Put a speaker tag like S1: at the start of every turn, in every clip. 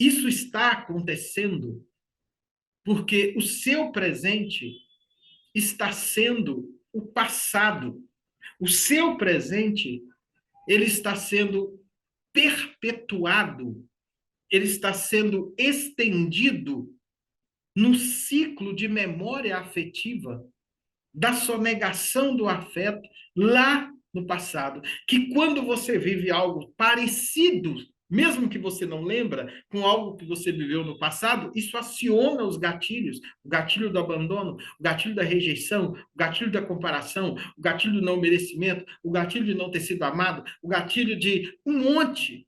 S1: Isso está acontecendo porque o seu presente está sendo o passado. O seu presente, ele está sendo perpetuado, ele está sendo estendido no ciclo de memória afetiva da sonegação do afeto lá no passado. Que quando você vive algo parecido, mesmo que você não lembra, com algo que você viveu no passado, isso aciona os gatilhos, o gatilho do abandono, o gatilho da rejeição, o gatilho da comparação, o gatilho do não merecimento, o gatilho de não ter sido amado, o gatilho de um monte.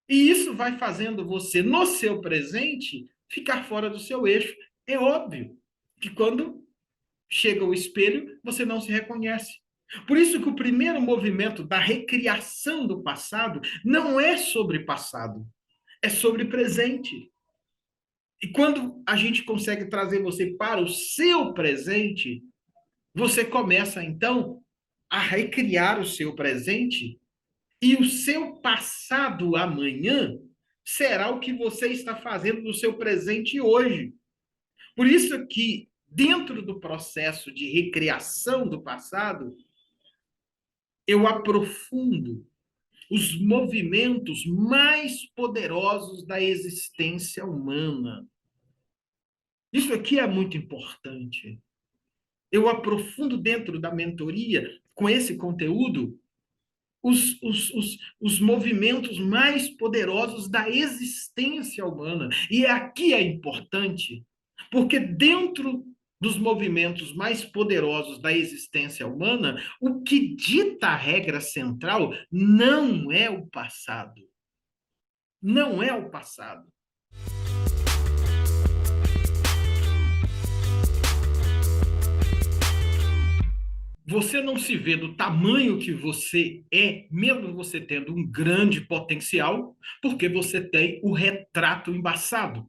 S1: E isso vai fazendo você, no seu presente, ficar fora do seu eixo. É óbvio que quando chega o espelho, você não se reconhece. Por isso que o primeiro movimento da recriação do passado não é sobre passado, é sobre presente. E quando a gente consegue trazer você para o seu presente, você começa então a recriar o seu presente e o seu passado amanhã será o que você está fazendo no seu presente hoje. Por isso que dentro do processo de recriação do passado, eu aprofundo os movimentos mais poderosos da existência humana. Isso aqui é muito importante. Eu aprofundo dentro da mentoria, com esse conteúdo, os movimentos mais poderosos da existência humana. E aqui é importante, porque dentro dos movimentos mais poderosos da existência humana, o que dita a regra central não é o passado. Não é o passado. Você não se vê do tamanho que você é, mesmo você tendo um grande potencial, porque você tem o retrato embaçado.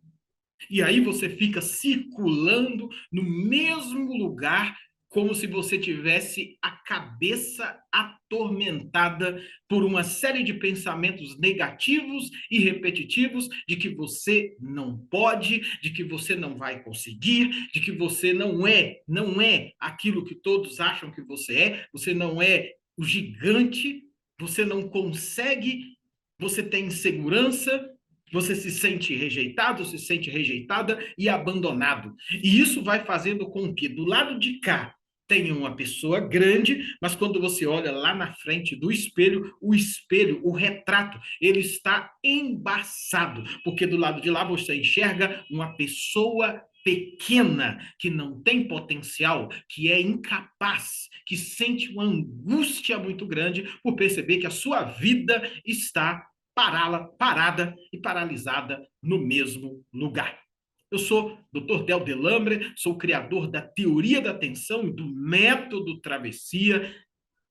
S1: E aí você fica circulando no mesmo lugar, como se você tivesse a cabeça atormentada por uma série de pensamentos negativos e repetitivos de que você não pode, de que você não vai conseguir, de que você não é aquilo que todos acham que você não é o gigante, você não consegue, você tem insegurança, você se sente rejeitado, se sente rejeitada e abandonado. E isso vai fazendo com que do lado de cá tenha uma pessoa grande, mas quando você olha lá na frente do espelho, o retrato, ele está embaçado, porque do lado de lá você enxerga uma pessoa pequena, que não tem potencial, que é incapaz, que sente uma angústia muito grande por perceber que a sua vida está parada e paralisada no mesmo lugar. Eu sou Dr. Del Delambre, sou criador da teoria da atenção e do método travessia.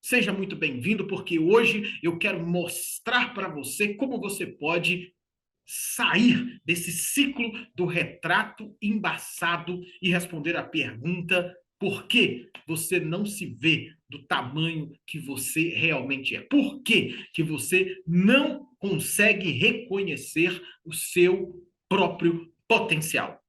S1: Seja muito bem-vindo, porque hoje eu quero mostrar para você como você pode sair desse ciclo do retrato embaçado e responder à pergunta: por que você não se vê do tamanho que você realmente é? Por que você não consegue reconhecer o seu próprio potencial?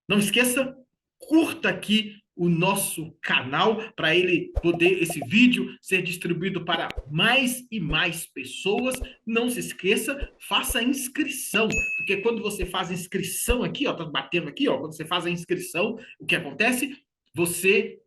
S1: Não esqueça, curta aqui o nosso canal para ele poder, esse vídeo, ser distribuído para mais e mais pessoas. Não se esqueça, faça a inscrição, porque quando você faz a inscrição aqui, ó, tá batendo aqui, ó, quando você faz a inscrição, o que acontece? Você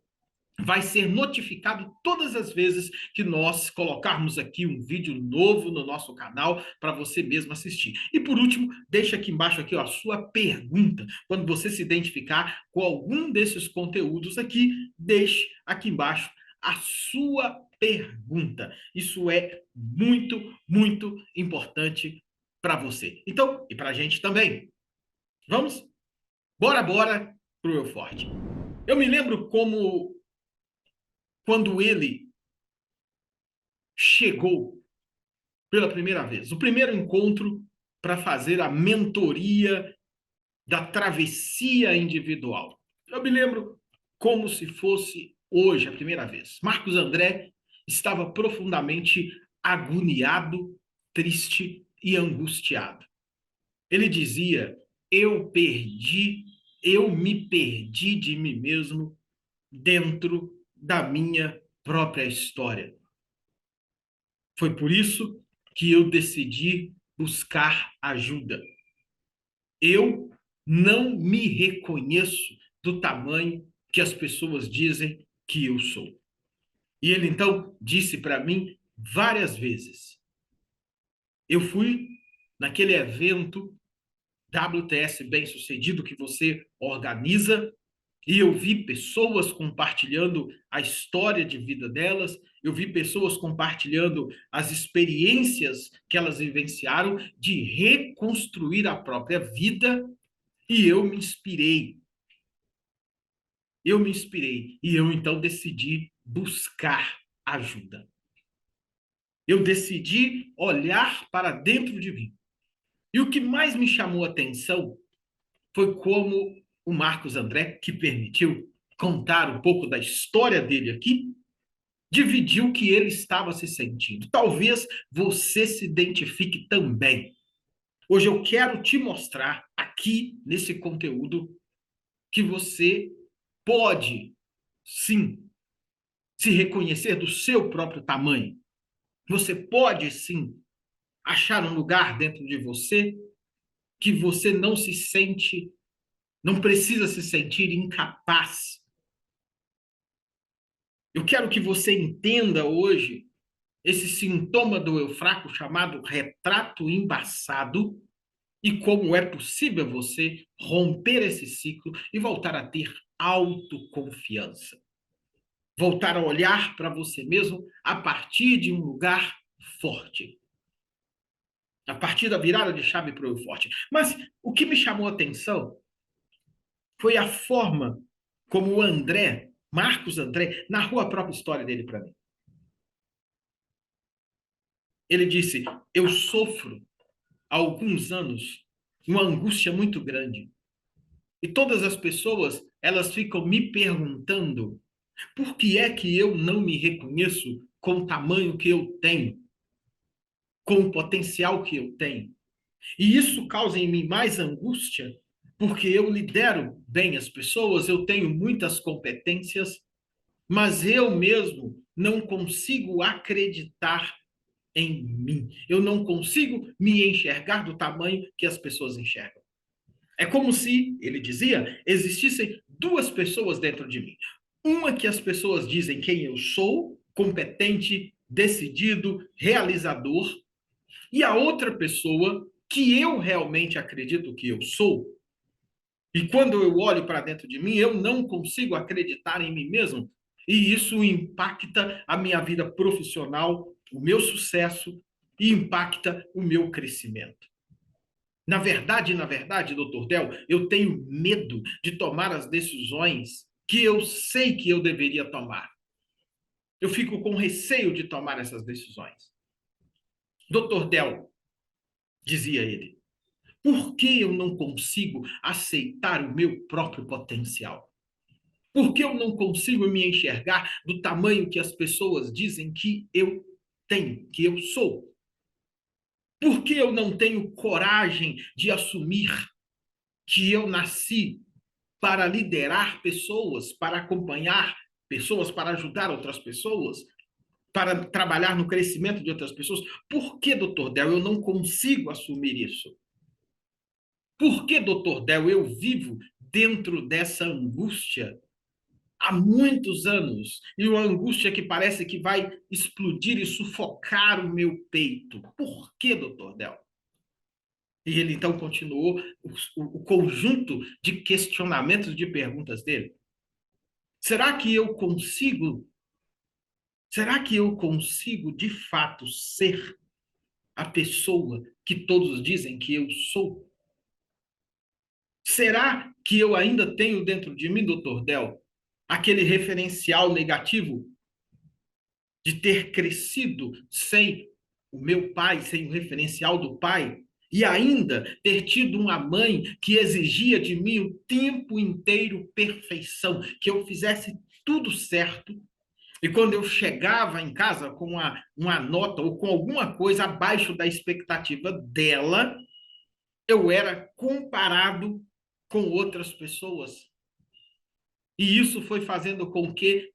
S1: vai ser notificado todas as vezes que nós colocarmos aqui um vídeo novo no nosso canal para você mesmo assistir. E por último, deixa aqui embaixo aqui, ó, a sua pergunta. Quando você se identificar com algum desses conteúdos aqui, deixe aqui embaixo a sua pergunta. Isso é muito, muito importante para você. Então, e para a gente também. Vamos? Bora pro Eu Forte. Eu me lembro como quando ele chegou pela primeira vez, o primeiro encontro para fazer a mentoria da travessia individual. Eu me lembro como se fosse hoje a primeira vez. Marcos André estava profundamente agoniado, triste e angustiado. Ele dizia: eu perdi, eu me perdi de mim mesmo dentro da minha própria história. Foi por isso que eu decidi buscar ajuda. Eu não me reconheço do tamanho que as pessoas dizem que eu sou. E ele então disse para mim várias vezes. Eu fui naquele evento WTS bem-sucedido que você organiza, e eu vi pessoas compartilhando a história de vida delas, eu vi pessoas compartilhando as experiências que elas vivenciaram de reconstruir a própria vida, e eu me inspirei. Eu me inspirei e eu então decidi buscar ajuda. Eu decidi olhar para dentro de mim. E o que mais me chamou a atenção foi como o Marcos André, que permitiu contar um pouco da história dele aqui, dividiu o que ele estava se sentindo. Talvez você se identifique também. Hoje eu quero te mostrar aqui nesse conteúdo que você pode, sim, se reconhecer do seu próprio tamanho. Você pode, sim, achar um lugar dentro de você que você não se sente, não precisa se sentir incapaz. Eu quero que você entenda hoje esse sintoma do eu fraco chamado retrato embaçado e como é possível você romper esse ciclo e voltar a ter autoconfiança. Voltar a olhar para você mesmo a partir de um lugar forte. A partir da virada de chave para o eu forte. Mas o que me chamou a atenção foi a forma como o André, Marcos André, narrou a própria história dele para mim. Ele disse: eu sofro há alguns anos uma angústia muito grande. E todas as pessoas, elas ficam me perguntando por que é que eu não me reconheço com o tamanho que eu tenho, com o potencial que eu tenho. E isso causa em mim mais angústia, porque eu lidero bem as pessoas, eu tenho muitas competências, mas eu mesmo não consigo acreditar em mim. Eu não consigo me enxergar do tamanho que as pessoas enxergam. É como se, ele dizia, existissem duas pessoas dentro de mim. Uma que as pessoas dizem quem eu sou, competente, decidido, realizador, e a outra pessoa que eu realmente acredito que eu sou. E quando eu olho para dentro de mim, eu não consigo acreditar em mim mesmo. E isso impacta a minha vida profissional, o meu sucesso e impacta o meu crescimento. Na verdade, doutor Del, eu tenho medo de tomar as decisões que eu sei que eu deveria tomar. Eu fico com receio de tomar essas decisões. Doutor Del, dizia ele, por que eu não consigo aceitar o meu próprio potencial? Por que eu não consigo me enxergar do tamanho que as pessoas dizem que eu tenho, que eu sou? Por que eu não tenho coragem de assumir que eu nasci para liderar pessoas, para acompanhar pessoas, para ajudar outras pessoas, para trabalhar no crescimento de outras pessoas? Por que, doutor Del, eu não consigo assumir isso? Por que, doutor Del, eu vivo dentro dessa angústia há muitos anos, e uma angústia que parece que vai explodir e sufocar o meu peito? Por que, doutor Del? E ele então continuou o conjunto de questionamentos, de perguntas dele. Será que eu consigo? Será que eu consigo de fato ser a pessoa que todos dizem que eu sou? Será que eu ainda tenho dentro de mim, doutor Del, aquele referencial negativo de ter crescido sem o meu pai, sem o referencial do pai, e ainda ter tido uma mãe que exigia de mim o tempo inteiro perfeição, que eu fizesse tudo certo. E quando eu chegava em casa com uma nota ou com alguma coisa abaixo da expectativa dela, eu era comparado com outras pessoas. E isso foi fazendo com que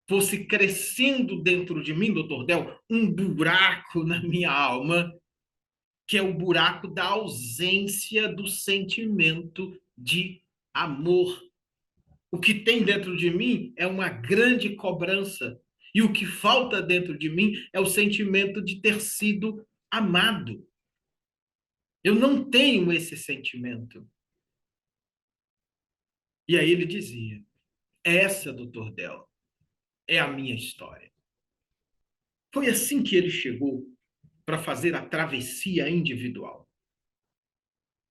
S1: fosse crescendo dentro de mim, doutor Del, um buraco na minha alma, que é o buraco da ausência do sentimento de amor. O que tem dentro de mim é uma grande cobrança. E o que falta dentro de mim é o sentimento de ter sido amado. Eu não tenho esse sentimento. E aí ele dizia: essa, doutor Del, é a minha história. Foi assim que ele chegou para fazer a travessia individual.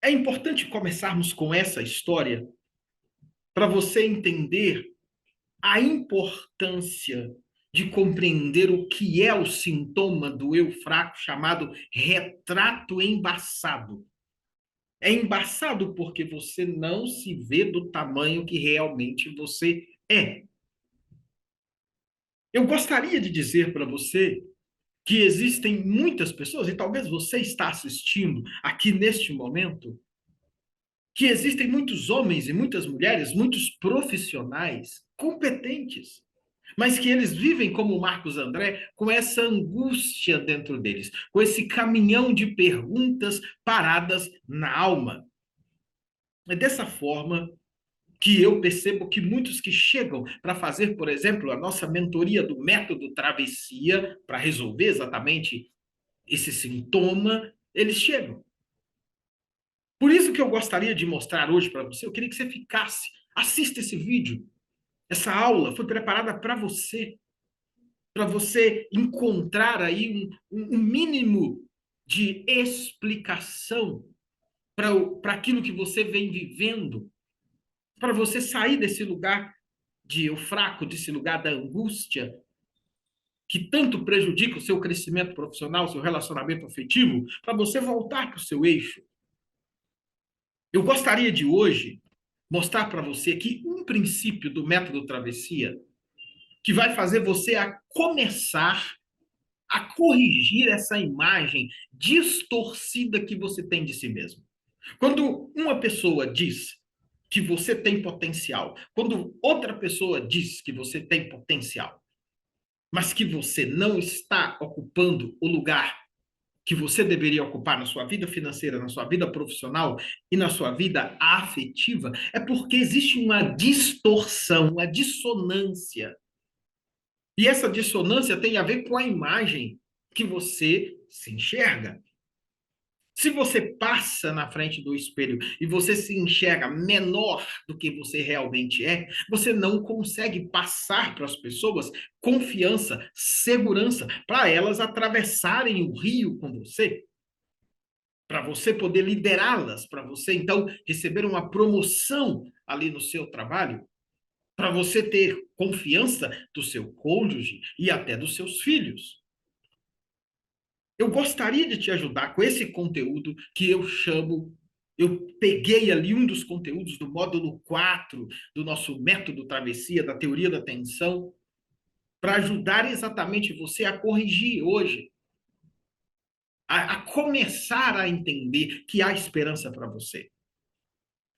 S1: É importante começarmos com essa história para você entender a importância de compreender o que é o sintoma do eu fraco, chamado retrato embaçado. É embaçado porque você não se vê do tamanho que realmente você é. Eu gostaria de dizer para você que existem muitas pessoas, e talvez você está assistindo aqui neste momento, que existem muitos homens e muitas mulheres, muitos profissionais competentes, mas que eles vivem como o Marcos André, com essa angústia dentro deles, com esse caminhão de perguntas paradas na alma. É dessa forma que eu percebo que muitos que chegam para fazer, por exemplo, a nossa mentoria do método travessia, para resolver exatamente esse sintoma, eles chegam. Por isso que eu gostaria de mostrar hoje para você, eu queria que você ficasse, assista esse vídeo. Essa aula foi preparada para você encontrar aí um mínimo de explicação para aquilo que você vem vivendo, para você sair desse lugar de eu fraco, desse lugar da angústia, que tanto prejudica o seu crescimento profissional, o seu relacionamento afetivo, para você voltar para o seu eixo. Eu gostaria de hoje mostrar para você aqui um princípio do método travessia que vai fazer você a começar a corrigir essa imagem distorcida que você tem de si mesmo. Quando uma pessoa diz que você tem potencial, quando outra pessoa diz que você tem potencial, mas que você não está ocupando o lugar que você deveria ocupar na sua vida financeira, na sua vida profissional e na sua vida afetiva, é porque existe uma distorção, uma dissonância. E essa dissonância tem a ver com a imagem que você se enxerga. Se você passa na frente do espelho e você se enxerga menor do que você realmente é, você não consegue passar para as pessoas confiança, segurança, para elas atravessarem o rio com você, para você poder liderá-las, para você então receber uma promoção ali no seu trabalho, para você ter confiança do seu cônjuge e até dos seus filhos. Eu gostaria de te ajudar com esse conteúdo que eu chamo. Eu peguei ali um dos conteúdos do módulo 4 do nosso método travessia, da teoria da atenção, para ajudar exatamente você a corrigir hoje, a começar a entender que há esperança para você.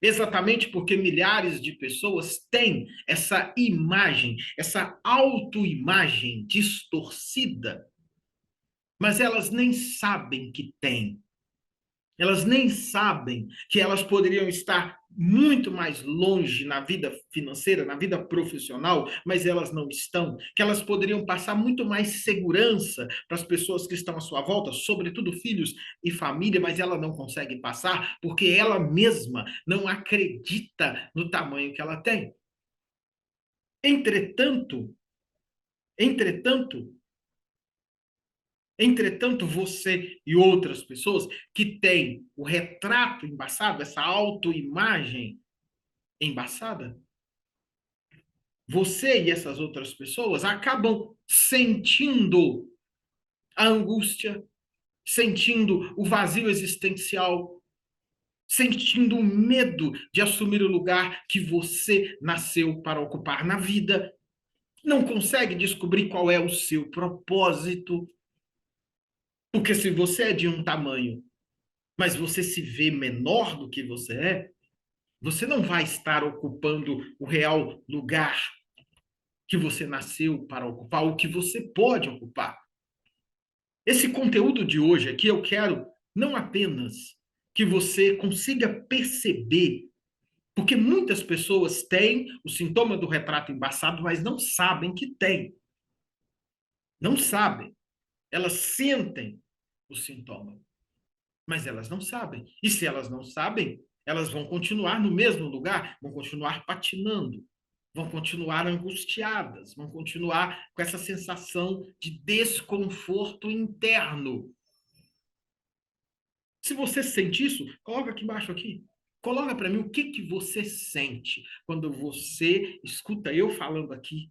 S1: Exatamente porque milhares de pessoas têm essa imagem, essa autoimagem distorcida, mas elas nem sabem que têm. Elas nem sabem que elas poderiam estar muito mais longe na vida financeira, na vida profissional, mas elas não estão. Que elas poderiam passar muito mais segurança para as pessoas que estão à sua volta, sobretudo filhos e família, mas ela não consegue passar porque ela mesma não acredita no tamanho que ela tem. Entretanto, entretanto, Entretanto, você e outras pessoas que têm o retrato embaçado, essa autoimagem embaçada, você e essas outras pessoas acabam sentindo a angústia, sentindo o vazio existencial, sentindo o medo de assumir o lugar que você nasceu para ocupar na vida, não consegue descobrir qual é o seu propósito, porque se você é de um tamanho mas você se vê menor do que você é, você não vai estar ocupando o real lugar que você nasceu para ocupar, o que você pode ocupar. Esse conteúdo de hoje aqui eu quero não apenas que você consiga perceber, porque muitas pessoas têm o sintoma do retrato embaçado, mas não sabem que tem. Não sabem. Elas sentem o sintoma, mas elas não sabem. E se elas não sabem, elas vão continuar no mesmo lugar, vão continuar patinando, vão continuar angustiadas, vão continuar com essa sensação de desconforto interno. Se você sente isso, coloca aqui embaixo aqui. Coloca para mim o que que você sente quando você escuta eu falando aqui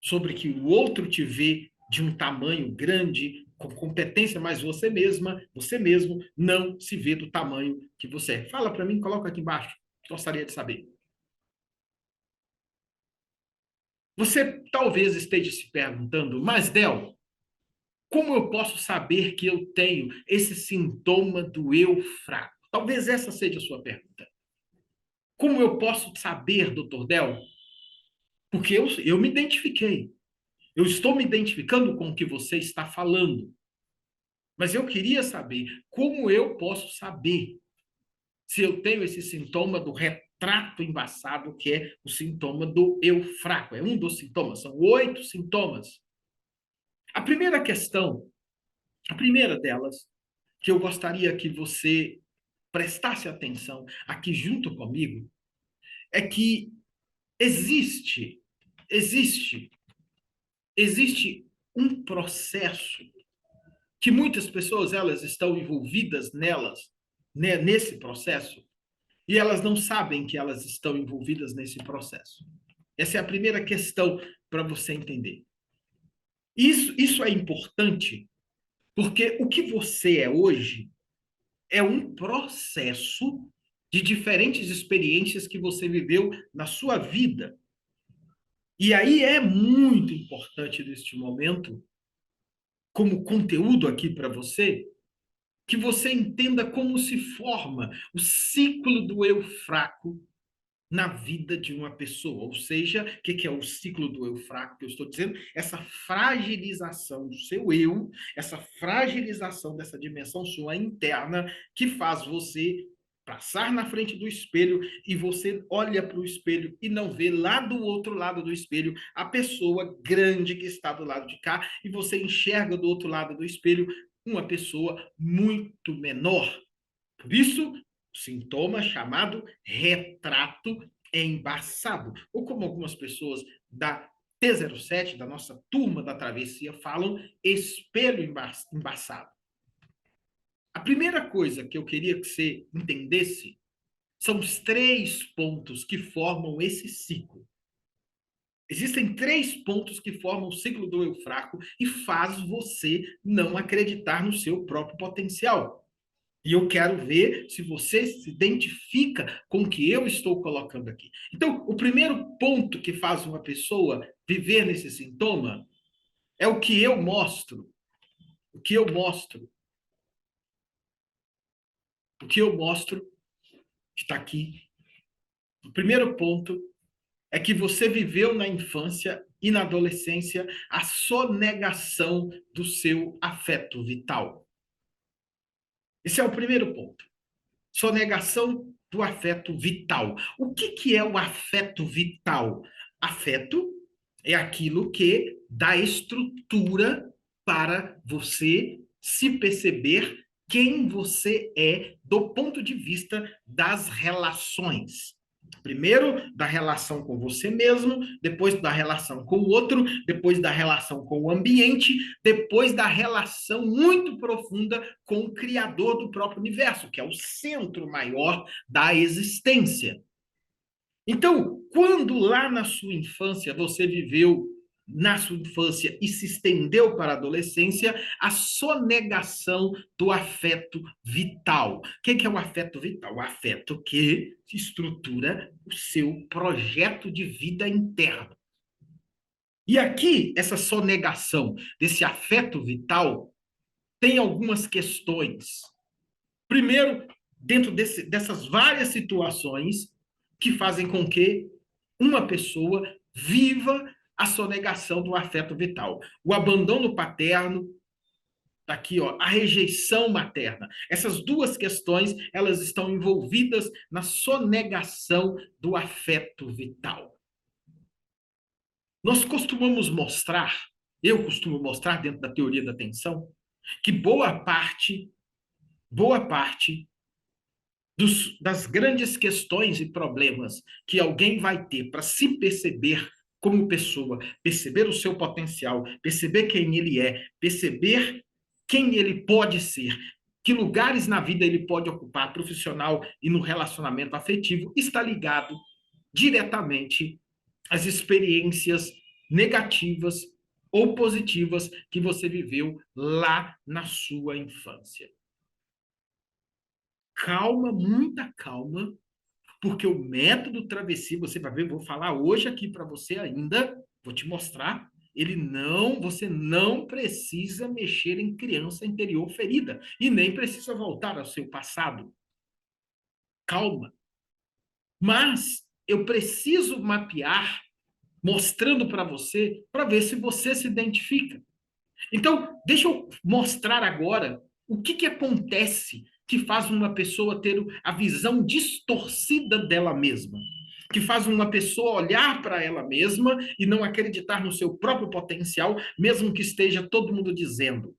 S1: sobre que o outro te vê de um tamanho grande, com competência, mas você mesma, você mesmo não se vê do tamanho que você é. Fala para mim, coloca aqui embaixo. Gostaria de saber. Você talvez esteja se perguntando, mas Del, como eu posso saber que eu tenho esse sintoma do eu fraco? Talvez essa seja a sua pergunta. Como eu posso saber, doutor Del? Porque eu me identifiquei. Eu estou me identificando com o que você está falando. Mas eu queria saber como eu posso saber se eu tenho esse sintoma do retrato embaçado, que é o sintoma do eu fraco. É um dos sintomas, são 8 sintomas. A primeira questão, a primeira delas, que eu gostaria que você prestasse atenção aqui junto comigo, é que existe, existe, existe um processo que muitas pessoas elas estão envolvidas nelas, né, nesse processo, e elas não sabem que elas estão envolvidas nesse processo. Essa é a primeira questão para você entender. Isso é importante porque o que você é hoje é um processo de diferentes experiências que você viveu na sua vida. E aí é muito importante neste momento, como conteúdo aqui para você, que você entenda como se forma o ciclo do eu fraco na vida de uma pessoa. Ou seja, o que é o ciclo do eu fraco que eu estou dizendo? Essa fragilização do seu eu, essa fragilização dessa dimensão sua interna que faz você passar na frente do espelho e você olha para o espelho e não vê lá do outro lado do espelho a pessoa grande que está do lado de cá e você enxerga do outro lado do espelho uma pessoa muito menor. Por isso, o sintoma chamado retrato embaçado, ou como algumas pessoas da T07, da nossa turma da travessia, falam, espelho embaçado. A primeira coisa que eu queria que você entendesse são os 3 pontos que formam esse ciclo. Existem 3 pontos que formam o ciclo do eu fraco e faz você não acreditar no seu próprio potencial. E eu quero ver se você se identifica com o que eu estou colocando aqui. Então, o primeiro ponto que faz uma pessoa viver nesse sintoma é o que eu mostro. O que eu mostro. O que eu mostro está aqui. O primeiro ponto é que você viveu na infância e na adolescência a sonegação do seu afeto vital. Esse é o primeiro ponto. Sonegação do afeto vital. O que é o afeto vital? Afeto é aquilo que dá estrutura para você se perceber quem você é do ponto de vista das relações. Primeiro, da relação com você mesmo, depois da relação com o outro, depois da relação com o ambiente, depois da relação muito profunda com o Criador do próprio universo, que é o centro maior da existência. Então, quando lá na sua infância você viveu na sua infância e se estendeu para a adolescência, a sonegação do afeto vital. O que é o afeto vital? O afeto que estrutura o seu projeto de vida interno. E aqui, essa sonegação desse afeto vital tem algumas questões. Primeiro, dentro dessas várias situações que fazem com que uma pessoa viva a sonegação do afeto vital. O abandono paterno, tá aqui, ó, a rejeição materna. Essas duas questões, elas estão envolvidas na sonegação do afeto vital. Nós costumamos mostrar, eu costumo mostrar dentro da teoria da atenção, que boa parte das grandes questões e problemas que alguém vai ter para se perceber como pessoa, perceber o seu potencial, perceber quem ele é, perceber quem ele pode ser, que lugares na vida ele pode ocupar, profissional e no relacionamento afetivo, está ligado diretamente às experiências negativas ou positivas que você viveu lá na sua infância. Calma, muita calma, porque o método travessia, você vai ver, vou falar hoje aqui para você ainda, vou te mostrar, você não precisa mexer em criança interior ferida e nem precisa voltar ao seu passado. Calma. Mas eu preciso mapear, mostrando para você, para ver se você se identifica. Então, deixa eu mostrar agora o que acontece que faz uma pessoa ter a visão distorcida dela mesma, que faz uma pessoa olhar para ela mesma e não acreditar no seu próprio potencial, mesmo que esteja todo mundo dizendo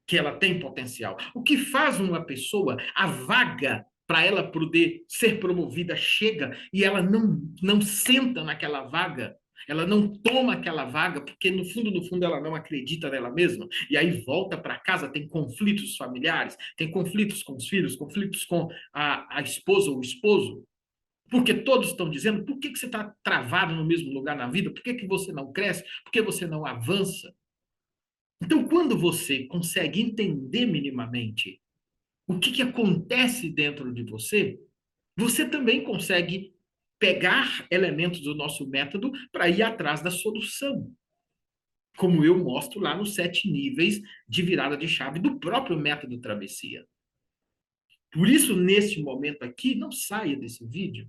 S1: que ela tem potencial. O que faz uma pessoa, a vaga para ela poder ser promovida chega e ela não senta naquela vaga, ela não toma aquela vaga porque no fundo ela não acredita nela mesma e aí volta para casa, tem conflitos familiares, tem conflitos com os filhos, conflitos com a esposa ou o esposo, porque todos estão dizendo: por que você está travado no mesmo lugar na vida? Por que você não cresce? Por que você não avança? Então, quando você consegue entender minimamente o que acontece dentro de você, você também consegue pegar elementos do nosso método para ir atrás da solução. Como eu mostro lá nos 7 níveis de virada de chave do próprio método Travessia. Por isso, neste momento aqui, não saia desse vídeo.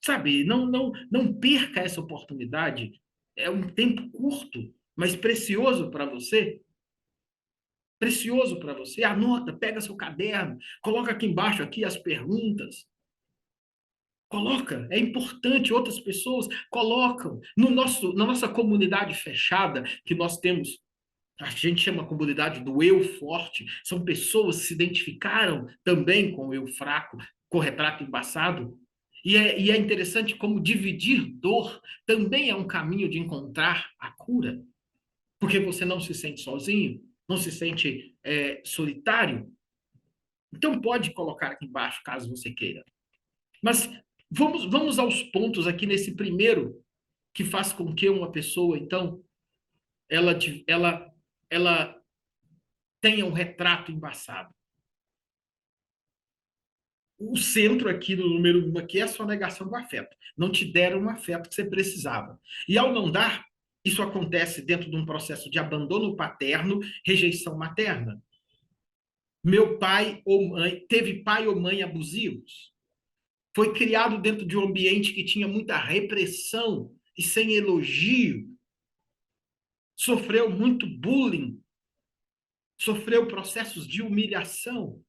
S1: Sabe, não perca essa oportunidade. É um tempo curto, mas precioso para você. Precioso para você. Anota, pega seu caderno, coloca aqui embaixo aqui as perguntas. Coloca, é importante, outras pessoas colocam na nossa comunidade fechada que nós temos, a gente chama a comunidade do eu forte, são pessoas que se identificaram também com o eu fraco, com o retrato embaçado. E é interessante como dividir dor também é um caminho de encontrar a cura, porque você não se sente sozinho, não se sente solitário. Então pode colocar aqui embaixo, caso você queira. Mas vamos aos pontos aqui nesse primeiro, que faz com que uma pessoa, então, ela, ela, ela tenha um retrato embaçado. O centro aqui no número 1 aqui é a sua negação do afeto. Não te deram o afeto que você precisava. E ao não dar, isso acontece dentro de um processo de abandono paterno, rejeição materna. Meu pai ou mãe, teve pai ou mãe abusivos. Foi criado dentro de um ambiente que tinha muita repressão e sem elogio. Sofreu muito bullying. Sofreu processos de humilhação.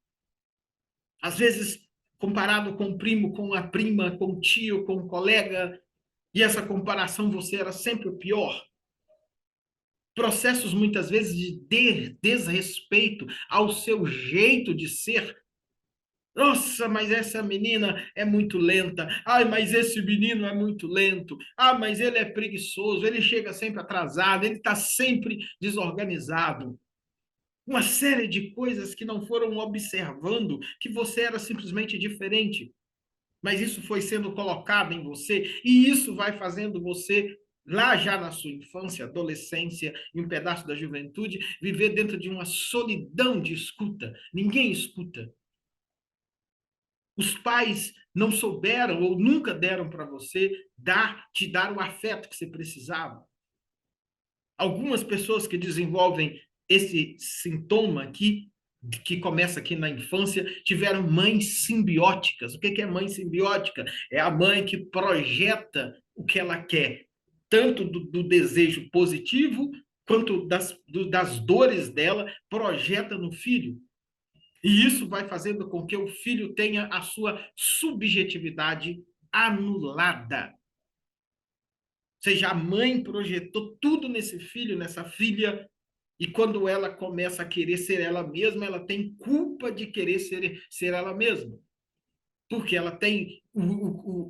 S1: Às vezes, comparado com o primo, com a prima, com o tio, com o colega, e essa comparação você era sempre o pior. Processos, muitas vezes, de desrespeito ao seu jeito de ser. Nossa, mas essa menina é muito lenta. Ai, mas esse menino é muito lento. Ah, mas ele é preguiçoso, ele chega sempre atrasado, ele está sempre desorganizado. Uma série de coisas que não foram observando que você era simplesmente diferente. Mas isso foi sendo colocado em você e isso vai fazendo você, lá já na sua infância, adolescência e um pedaço da juventude, viver dentro de uma solidão de escuta. Ninguém escuta. Os pais não souberam ou nunca deram para você te dar o afeto que você precisava. Algumas pessoas que desenvolvem esse sintoma aqui que começa aqui na infância, tiveram mães simbióticas. O que é mãe simbiótica? É a mãe que projeta o que ela quer, tanto do desejo positivo, quanto das dores dela, projeta no filho. E isso vai fazendo com que o filho tenha a sua subjetividade anulada. Ou seja, a mãe projetou tudo nesse filho, nessa filha, e quando ela começa a querer ser ela mesma, ela tem culpa de querer ser ela mesma. Porque ela tem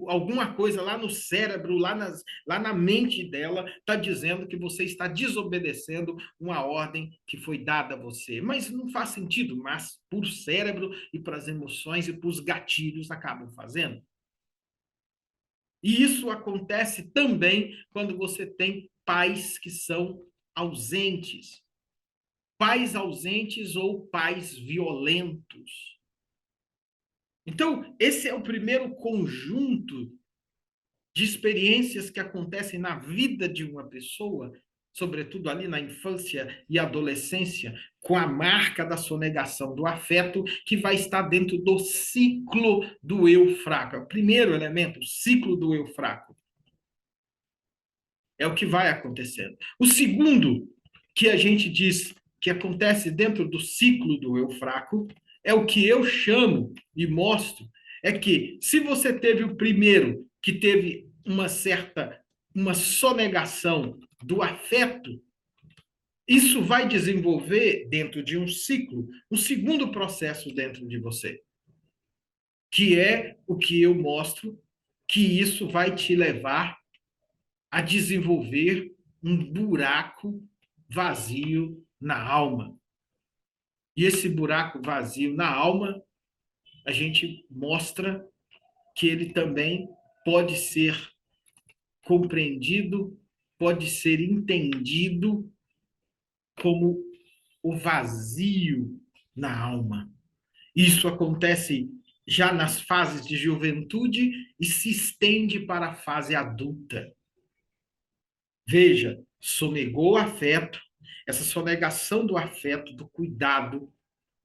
S1: alguma coisa lá no cérebro, lá na mente dela, está dizendo que você está desobedecendo uma ordem que foi dada a você. Mas não faz sentido, mas por cérebro e para as emoções e para os gatilhos acabam fazendo. E isso acontece também quando você tem pais que são ausentes. Pais ausentes ou pais violentos. Então, esse é o primeiro conjunto de experiências que acontecem na vida de uma pessoa, sobretudo ali na infância e adolescência, com a marca da sonegação do afeto, que vai estar dentro do ciclo do eu fraco. É o primeiro elemento, o ciclo do eu fraco. É o que vai acontecendo. O segundo, que a gente diz que acontece dentro do ciclo do eu fraco, é o que eu chamo e mostro, é que se você teve o primeiro, que teve uma sonegação do afeto, isso vai desenvolver dentro de um ciclo, um segundo processo dentro de você, que é o que eu mostro, que isso vai te levar a desenvolver um buraco vazio na alma. E esse buraco vazio na alma, a gente mostra que ele também pode ser compreendido, pode ser entendido como o vazio na alma. Isso acontece já nas fases de juventude e se estende para a fase adulta. Veja, sonegou o afeto, essa sonegação do afeto, do cuidado,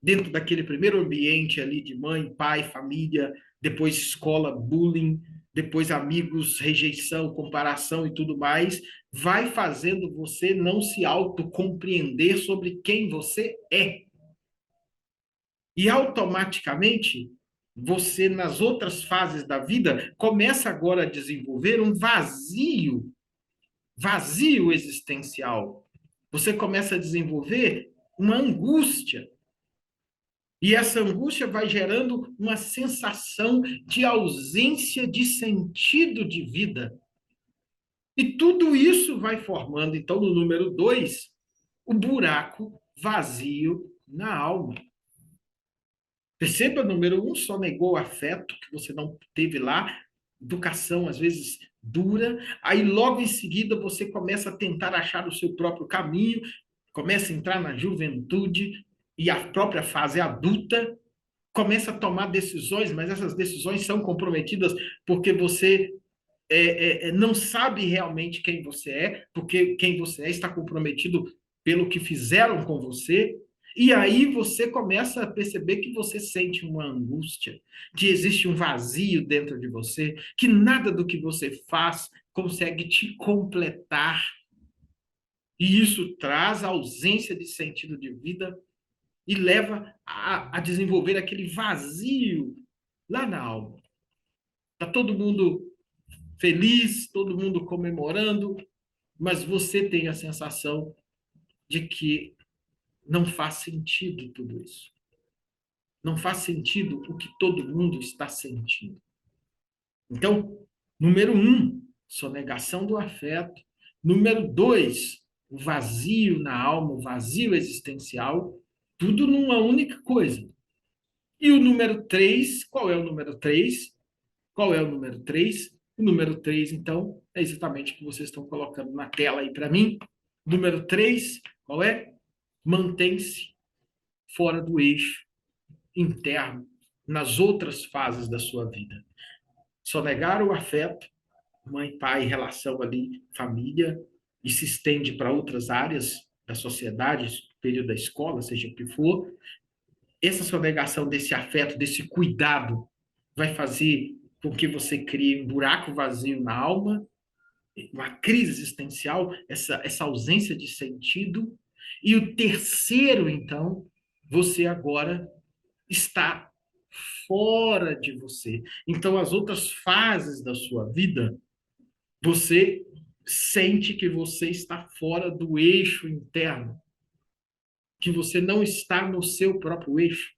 S1: dentro daquele primeiro ambiente ali de mãe, pai, família, depois escola, bullying, depois amigos, rejeição, comparação e tudo mais, vai fazendo você não se autocompreender sobre quem você é. E automaticamente, você, nas outras fases da vida, começa agora a desenvolver um vazio existencial. Você começa a desenvolver uma angústia. E essa angústia vai gerando uma sensação de ausência de sentido de vida. E tudo isso vai formando, então, no número 2, o buraco vazio na alma. Perceba, número 1, só negou o afeto, que você não teve lá, educação, às vezes, dura. Aí, logo em seguida, você começa a tentar achar o seu próprio caminho, começa a entrar na juventude e a própria fase adulta, começa a tomar decisões, mas essas decisões são comprometidas porque você não sabe realmente quem você é, porque quem você é está comprometido pelo que fizeram com você. E aí você começa a perceber que você sente uma angústia, que existe um vazio dentro de você, que nada do que você faz consegue te completar. E isso traz a ausência de sentido de vida e leva a desenvolver aquele vazio lá na alma. Está todo mundo feliz, todo mundo comemorando, mas você tem a sensação de que não faz sentido tudo isso. Não faz sentido o que todo mundo está sentindo. Então, número 1, sonegação do afeto. Número 2, o vazio na alma, o vazio existencial, tudo numa única coisa. E o número 3, qual é o número 3? Qual é o número 3? O número 3, então, é exatamente o que vocês estão colocando na tela aí para mim. Número 3, qual é? Mantém-se fora do eixo interno nas outras fases da sua vida. Sonegar o afeto, mãe, pai, relação ali, família, e se estende para outras áreas da sociedade, período da escola, seja o que for, essa sua negação desse afeto, desse cuidado, vai fazer com que você crie um buraco vazio na alma, uma crise existencial, essa ausência de sentido. E o terceiro, então, você agora está fora de você. Então, as outras fases da sua vida, você sente que você está fora do eixo interno, que você não está no seu próprio eixo.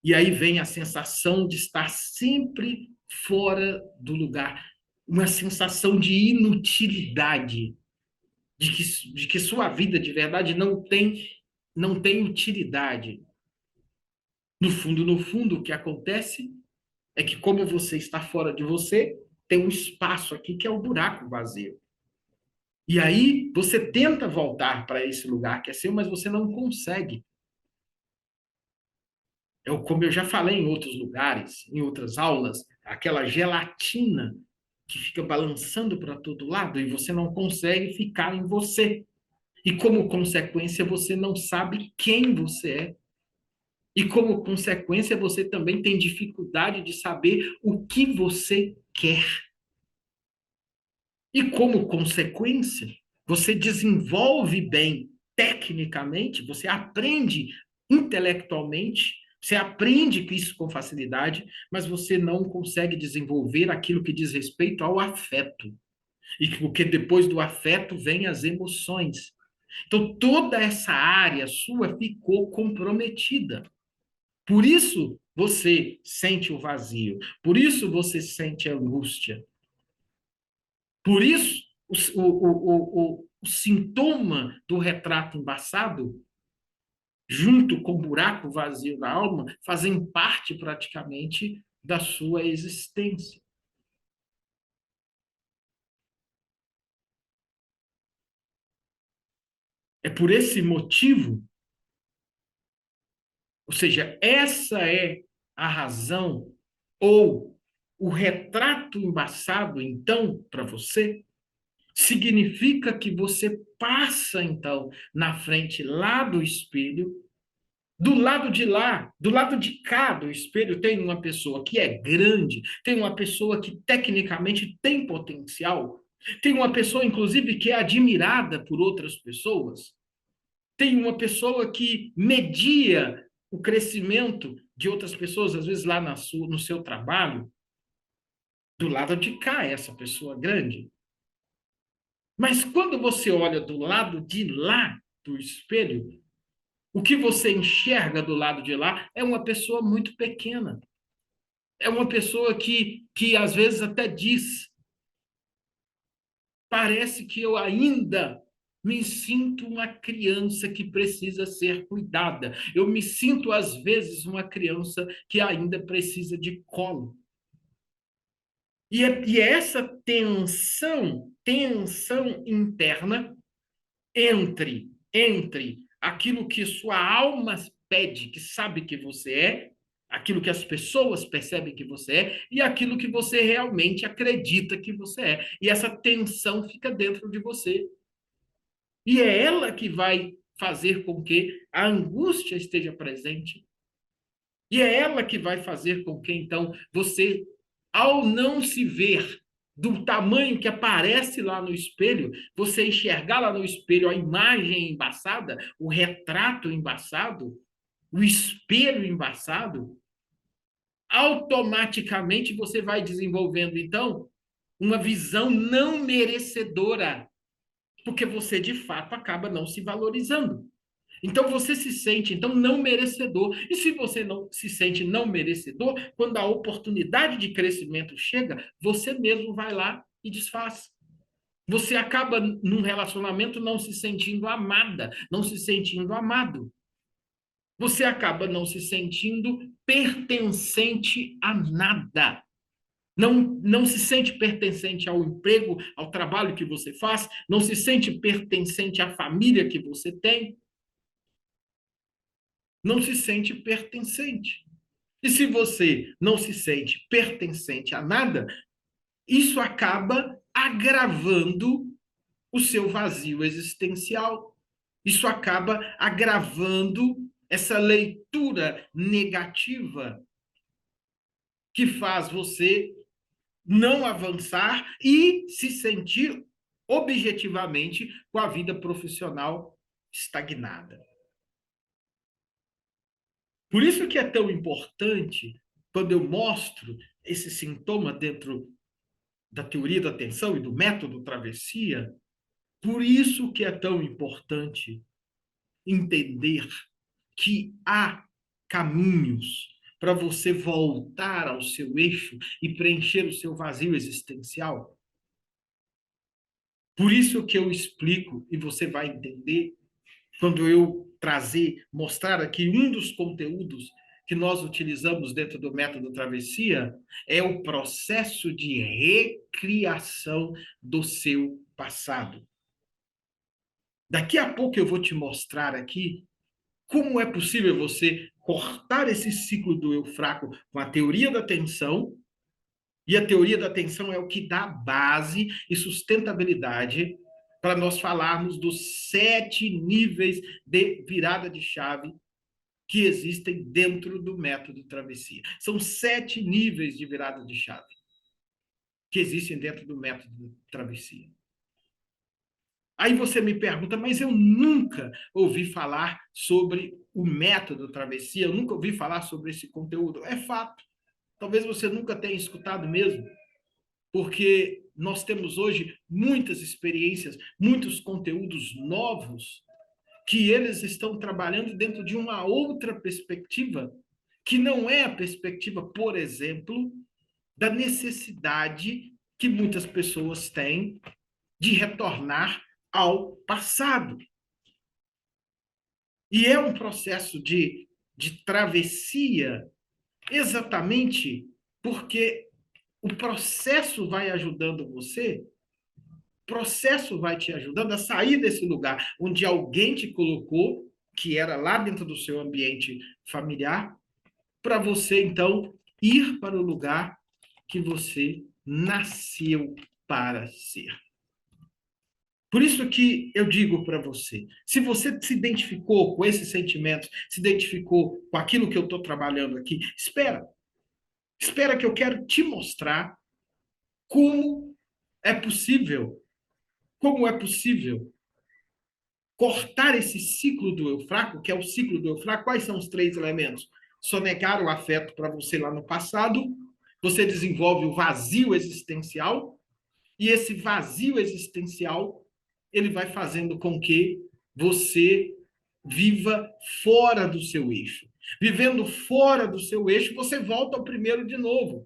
S1: E aí vem a sensação de estar sempre fora do lugar, uma sensação de inutilidade, de que sua vida de verdade não tem utilidade. No fundo, o que acontece é que, como você está fora de você, tem um espaço aqui que é o buraco vazio. E aí você tenta voltar para esse lugar que é seu, mas você não consegue. Como eu já falei em outros lugares, em outras aulas, aquela gelatina que fica balançando para todo lado e você não consegue ficar em você. E como consequência, você não sabe quem você é. E como consequência, você também tem dificuldade de saber o que você quer. E como consequência, você desenvolve bem tecnicamente, você aprende intelectualmente, você aprende isso com facilidade, mas você não consegue desenvolver aquilo que diz respeito ao afeto. E porque depois do afeto vem as emoções. Então, toda essa área sua ficou comprometida. Por isso você sente o vazio, por isso você sente a angústia. Por isso, o sintoma do retrato embaçado, junto com o buraco vazio da alma, fazem parte praticamente da sua existência. É por esse motivo, ou seja, essa é a razão, ou o retrato embaçado, então, para você, significa que você passa, então, na frente lá do espelho. Do lado de lá, do lado de cá do espelho, tem uma pessoa que é grande, tem uma pessoa que tecnicamente tem potencial, tem uma pessoa, inclusive, que é admirada por outras pessoas, tem uma pessoa que media o crescimento de outras pessoas, às vezes lá no seu trabalho. Do lado de cá, essa pessoa grande. Mas quando você olha do lado de lá do espelho, o que você enxerga do lado de lá é uma pessoa muito pequena. É uma pessoa que às vezes até diz: parece que eu ainda me sinto uma criança que precisa ser cuidada. Eu me sinto, às vezes, uma criança que ainda precisa de colo. E é essa tensão interna entre aquilo que sua alma pede, que sabe que você é, aquilo que as pessoas percebem que você é, e aquilo que você realmente acredita que você é. E essa tensão fica dentro de você. E é ela que vai fazer com que a angústia esteja presente. E é ela que vai fazer com que, então, você, ao não se ver do tamanho que aparece lá no espelho, você enxergar lá no espelho a imagem embaçada, o retrato embaçado, o espelho embaçado, automaticamente você vai desenvolvendo, então, uma visão não merecedora, porque você, de fato, acaba não se valorizando. Então você se sente então não merecedor. E se você não se sente não merecedor, quando a oportunidade de crescimento chega, você mesmo vai lá e desfaz. Você acaba num relacionamento não se sentindo amada, não se sentindo amado. Você acaba não se sentindo pertencente a nada. Não se sente pertencente ao emprego, ao trabalho que você faz, não se sente pertencente à família que você tem, não se sente pertencente. E se você não se sente pertencente a nada, isso acaba agravando o seu vazio existencial. Isso acaba agravando essa leitura negativa que faz você não avançar e se sentir objetivamente com a vida profissional estagnada. Por isso que é tão importante, quando eu mostro esse sintoma dentro da teoria da atenção e do método travessia, por isso que é tão importante entender que há caminhos para você voltar ao seu eixo e preencher o seu vazio existencial. Por isso que eu explico, e você vai entender, quando eu mostrar aqui um dos conteúdos que nós utilizamos dentro do método travessia, é o processo de recriação do seu passado. Daqui a pouco eu vou te mostrar aqui como é possível você cortar esse ciclo do eu fraco com a teoria da atenção, e a teoria da atenção é o que dá base e sustentabilidade para nós falarmos dos 7 níveis de virada de chave que existem dentro do método travessia. São 7 níveis de virada de chave que existem dentro do método travessia. Aí você me pergunta, mas eu nunca ouvi falar sobre o método travessia, eu nunca ouvi falar sobre esse conteúdo. É fato. Talvez você nunca tenha escutado mesmo, porque nós temos hoje muitas experiências, muitos conteúdos novos, que eles estão trabalhando dentro de uma outra perspectiva, que não é a perspectiva, por exemplo, da necessidade que muitas pessoas têm de retornar ao passado. E é um processo de travessia exatamente porque o processo vai ajudando você, o processo vai te ajudando a sair desse lugar onde alguém te colocou, que era lá dentro do seu ambiente familiar, para você, então, ir para o lugar que você nasceu para ser. Por isso que eu digo para você, se você se identificou com esses sentimentos, se identificou com aquilo que eu estou trabalhando aqui, espera. Espera que eu quero te mostrar como é possível, como é possível cortar esse ciclo do eu fraco, que é o ciclo do eu fraco. Quais são os 3 elementos? Sonegar o afeto para você lá no passado, você desenvolve o vazio existencial, e esse vazio existencial, ele vai fazendo com que você viva fora do seu eixo. Vivendo fora do seu eixo, você volta ao primeiro de novo.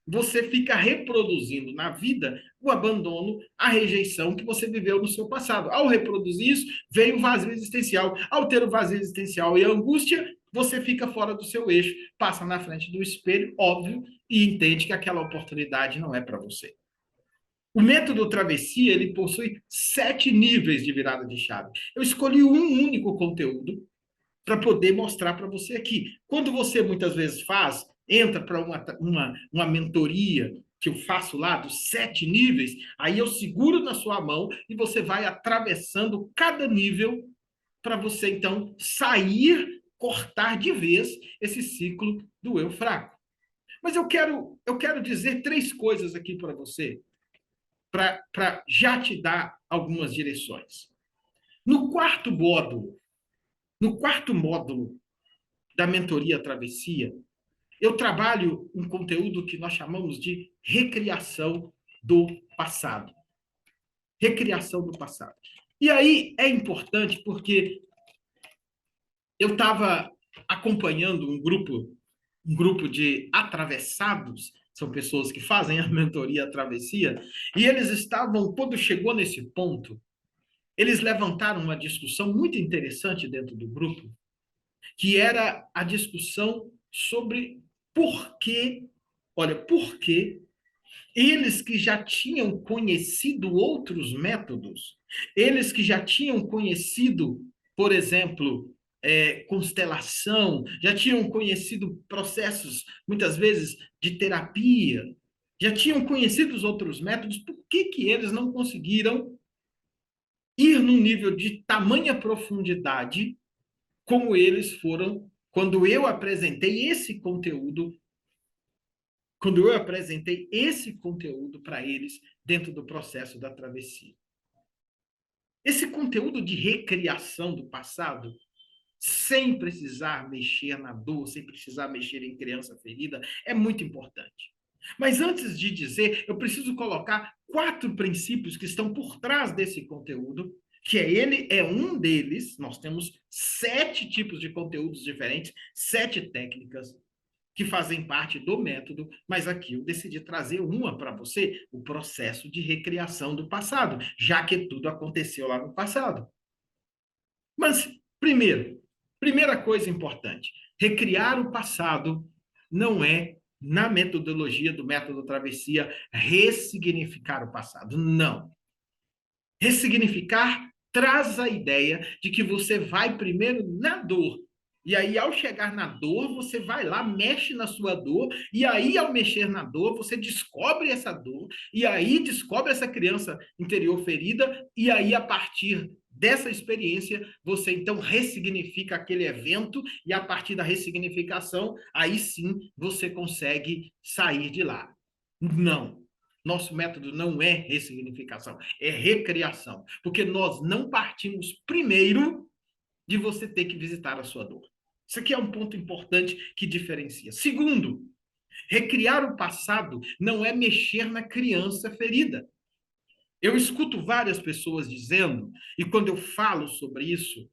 S1: Você fica reproduzindo na vida o abandono, a rejeição que você viveu no seu passado. Ao reproduzir isso, vem o vazio existencial. Ao ter o vazio existencial e a angústia, você fica fora do seu eixo, passa na frente do espelho, óbvio, e entende que aquela oportunidade não é para você. O método travessia, ele possui 7 níveis de virada de chave. Eu escolhi um único conteúdo para poder mostrar para você aqui. Quando você muitas vezes entra para uma mentoria que eu faço lá dos 7 níveis, aí eu seguro na sua mão e você vai atravessando cada nível para você, então, sair, cortar de vez esse ciclo do eu fraco. Mas eu quero dizer 3 coisas aqui para você, para já te dar algumas direções. No quarto módulo da mentoria Travessia, eu trabalho um conteúdo que nós chamamos de recriação do passado. Recriação do passado. E aí é importante porque eu estava acompanhando um grupo de atravessados, são pessoas que fazem a mentoria Travessia, e eles estavam, quando chegou nesse ponto, eles levantaram uma discussão muito interessante dentro do grupo, que era a discussão sobre por que eles que já tinham conhecido outros métodos, eles que já tinham conhecido, por exemplo, constelação, já tinham conhecido processos, muitas vezes, de terapia, já tinham conhecido os outros métodos, por que eles não conseguiram ir num nível de tamanha profundidade como eles foram quando eu apresentei esse conteúdo, para eles dentro do processo da travessia. Esse conteúdo de recriação do passado, sem precisar mexer na dor, sem precisar mexer em criança ferida, é muito importante. Mas antes de dizer, eu preciso colocar 4 princípios que estão por trás desse conteúdo, que ele é um deles. Nós temos 7 tipos de conteúdos diferentes, 7 técnicas que fazem parte do método, mas aqui eu decidi trazer uma para você, o processo de recriação do passado, já que tudo aconteceu lá no passado. Mas, primeira coisa importante, recriar o passado não é, na metodologia do método travessia, ressignificar o passado. Não. Ressignificar traz a ideia de que você vai primeiro na dor. E aí, ao chegar na dor, você vai lá, mexe na sua dor, e aí, ao mexer na dor, você descobre essa dor, e aí descobre essa criança interior ferida, e aí, a partir dessa experiência, você então ressignifica aquele evento, e a partir da ressignificação, aí sim você consegue sair de lá. Não. Nosso método não é ressignificação, é recriação. Porque nós não partimos primeiro de você ter que visitar a sua dor. Isso aqui é um ponto importante que diferencia. Segundo, recriar o passado não é mexer na criança ferida. Eu escuto várias pessoas dizendo, e quando eu falo sobre isso,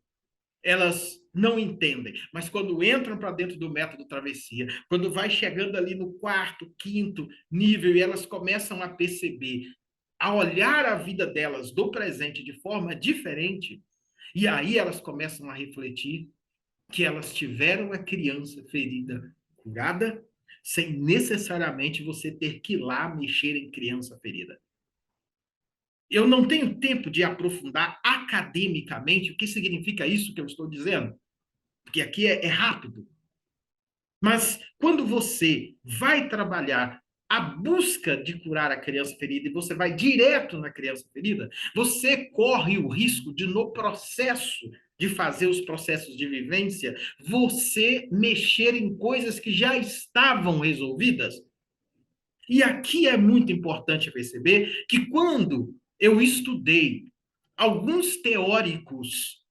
S1: elas não entendem, mas quando entram para dentro do método travessia, quando vai chegando ali no 4º, 5º nível e elas começam a perceber, a olhar a vida delas do presente de forma diferente, e aí elas começam a refletir que elas tiveram a criança ferida curada, sem necessariamente você ter que ir lá mexer em criança ferida. Eu não tenho tempo de aprofundar academicamente o que significa isso que eu estou dizendo, porque aqui é rápido. Mas quando você vai trabalhar a busca de curar a criança ferida e você vai direto na criança ferida, você corre o risco de, no processo de fazer os processos de vivência, você mexer em coisas que já estavam resolvidas. E aqui é muito importante perceber que quando eu estudei alguns teóricos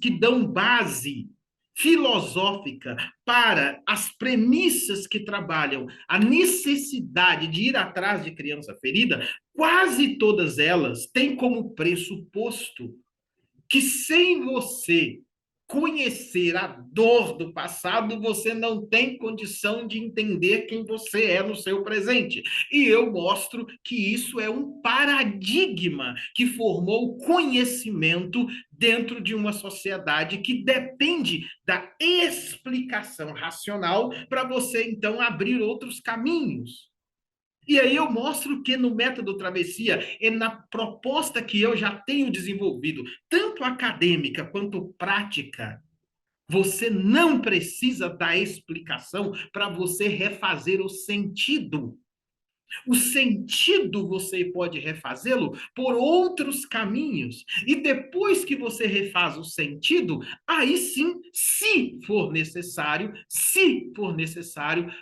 S1: que dão base filosófica para as premissas que trabalham a necessidade de ir atrás de criança ferida, quase todas elas têm como pressuposto que sem você conhecer a dor do passado, você não tem condição de entender quem você é no seu presente. E eu mostro que isso é um paradigma que formou conhecimento dentro de uma sociedade que depende da explicação racional para você, então, abrir outros caminhos. E aí eu mostro que no método travessia é na proposta que eu já tenho desenvolvido, tanto acadêmica quanto prática, você não precisa da explicação para você refazer o sentido. O sentido você pode refazê-lo por outros caminhos. E depois que você refaz o sentido, aí sim, se for necessário,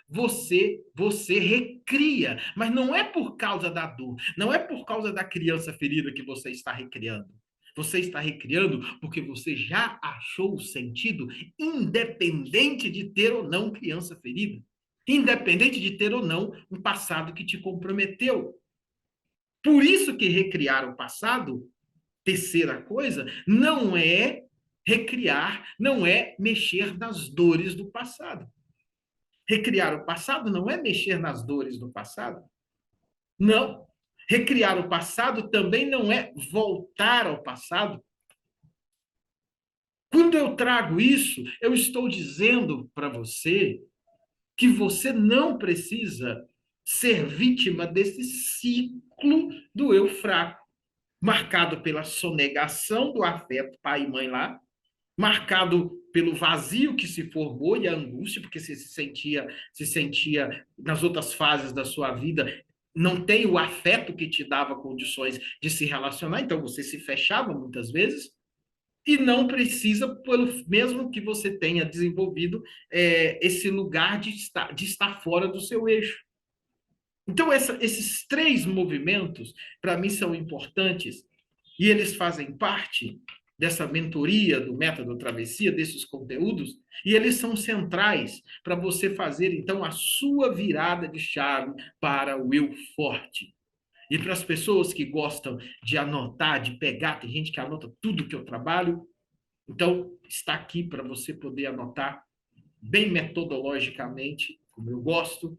S1: você recria. Mas não é por causa da dor, não é por causa da criança ferida que você está recriando. Você está recriando porque você já achou o sentido, independente de ter ou não criança ferida. Independente de ter ou não um passado que te comprometeu. Por isso que recriar o passado, terceira coisa, não é recriar, não é mexer nas dores do passado. Recriar o passado não é mexer nas dores do passado. Não. Recriar o passado também não é voltar ao passado. Quando eu trago isso, eu estou dizendo para você que você não precisa ser vítima desse ciclo do eu fraco, marcado pela sonegação do afeto pai e mãe lá, marcado pelo vazio que se formou e a angústia, porque você se sentia nas outras fases da sua vida, não tem o afeto que te dava condições de se relacionar, então você se fechava muitas vezes. E não precisa, pelo mesmo que você tenha desenvolvido esse lugar de estar fora do seu eixo. Então, esses três movimentos, para mim, são importantes e eles fazem parte dessa mentoria do Método Travessia, desses conteúdos, e eles são centrais para você fazer, então, a sua virada de chave para o eu forte. E para as pessoas que gostam de anotar, de pegar, tem gente que anota tudo que eu trabalho, então está aqui para você poder anotar bem metodologicamente, como eu gosto.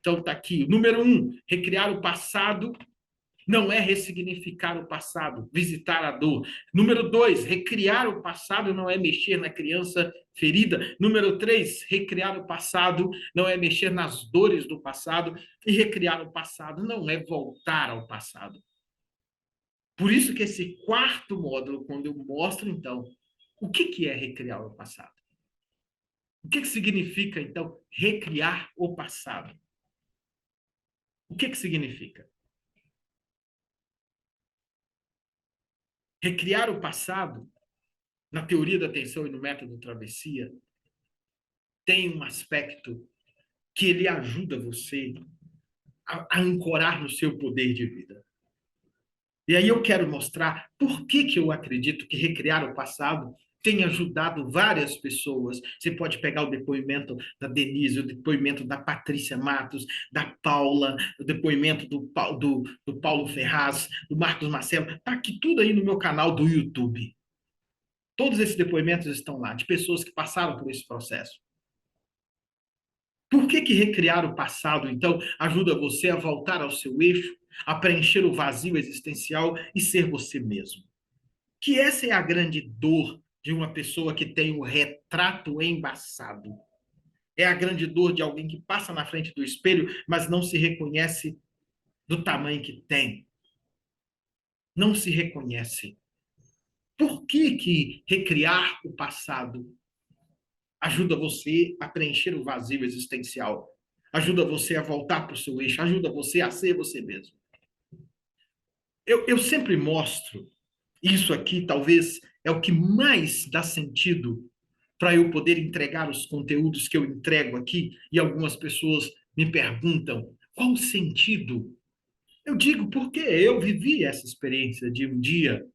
S1: Então está aqui. Número 1, recriar o passado não é ressignificar o passado, visitar a dor. Número 2, recriar o passado não é mexer na criança ferida. Número 3, recriar o passado não é mexer nas dores do passado. E recriar o passado não é voltar ao passado. Por isso que esse quarto módulo, quando eu mostro, então, o que é recriar o passado? O que significa, então, recriar o passado? O que significa? Recriar o passado, na teoria da atenção e no método travessia, tem um aspecto que ele ajuda você a ancorar no seu poder de vida. E aí eu quero mostrar por que eu acredito que recriar o passado tem ajudado várias pessoas. Você pode pegar o depoimento da Denise, o depoimento da Patrícia Matos, da Paula, o depoimento do Paulo Ferraz, do Marcos Marcelo. Está aqui tudo aí no meu canal do YouTube. Todos esses depoimentos estão lá, de pessoas que passaram por esse processo. Por que recriar o passado, então, ajuda você a voltar ao seu eixo, a preencher o vazio existencial e ser você mesmo? Que essa é a grande dor de uma pessoa que tem o retrato embaçado. É a grande dor de alguém que passa na frente do espelho, mas não se reconhece do tamanho que tem. Não se reconhece. Por que recriar o passado ajuda você a preencher o vazio existencial? Ajuda você a voltar para o seu eixo, ajuda você a ser você mesmo. Eu sempre mostro, isso aqui talvez é o que mais dá sentido para eu poder entregar os conteúdos que eu entrego aqui, e algumas pessoas me perguntam qual o sentido. Eu digo porque eu vivi essa experiência de um dia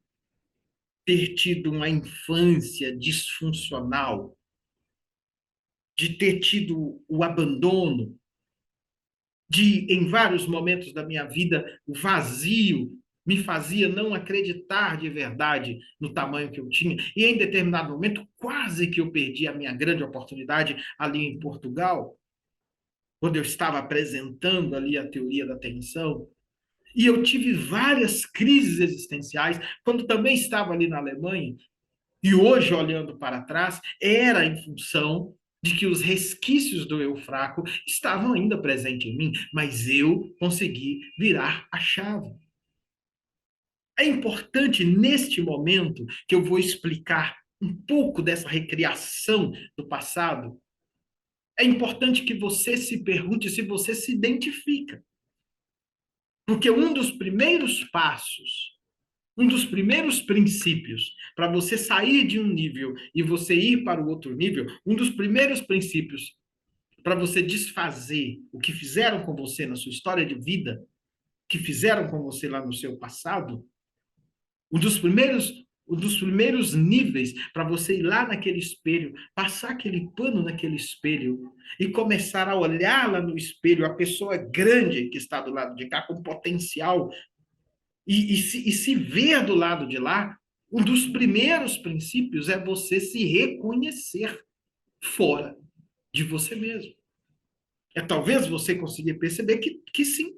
S1: ter tido uma infância disfuncional, de ter tido o abandono, de, em vários momentos da minha vida, o vazio me fazia não acreditar de verdade no tamanho que eu tinha. E em determinado momento, quase que eu perdi a minha grande oportunidade ali em Portugal, quando eu estava apresentando ali a teoria da atenção. E eu tive várias crises existenciais, quando também estava ali na Alemanha, e hoje, olhando para trás, era em função de que os resquícios do eu fraco estavam ainda presentes em mim, mas eu consegui virar a chave. É importante, neste momento, que eu vou explicar um pouco dessa recriação do passado. É importante que você se pergunte se você se identifica. Porque um dos primeiros passos, um dos primeiros princípios para você sair de um nível e você ir para o outro nível, um dos primeiros princípios para você desfazer o que fizeram com você na sua história de vida, que fizeram com você lá no seu passado, um dos primeiros níveis para você ir lá naquele espelho, passar aquele pano naquele espelho e começar a olhar lá no espelho a pessoa grande que está do lado de cá, com potencial, e se ver do lado de lá, um dos primeiros princípios é você se reconhecer fora de você mesmo. É talvez você conseguir perceber que sim,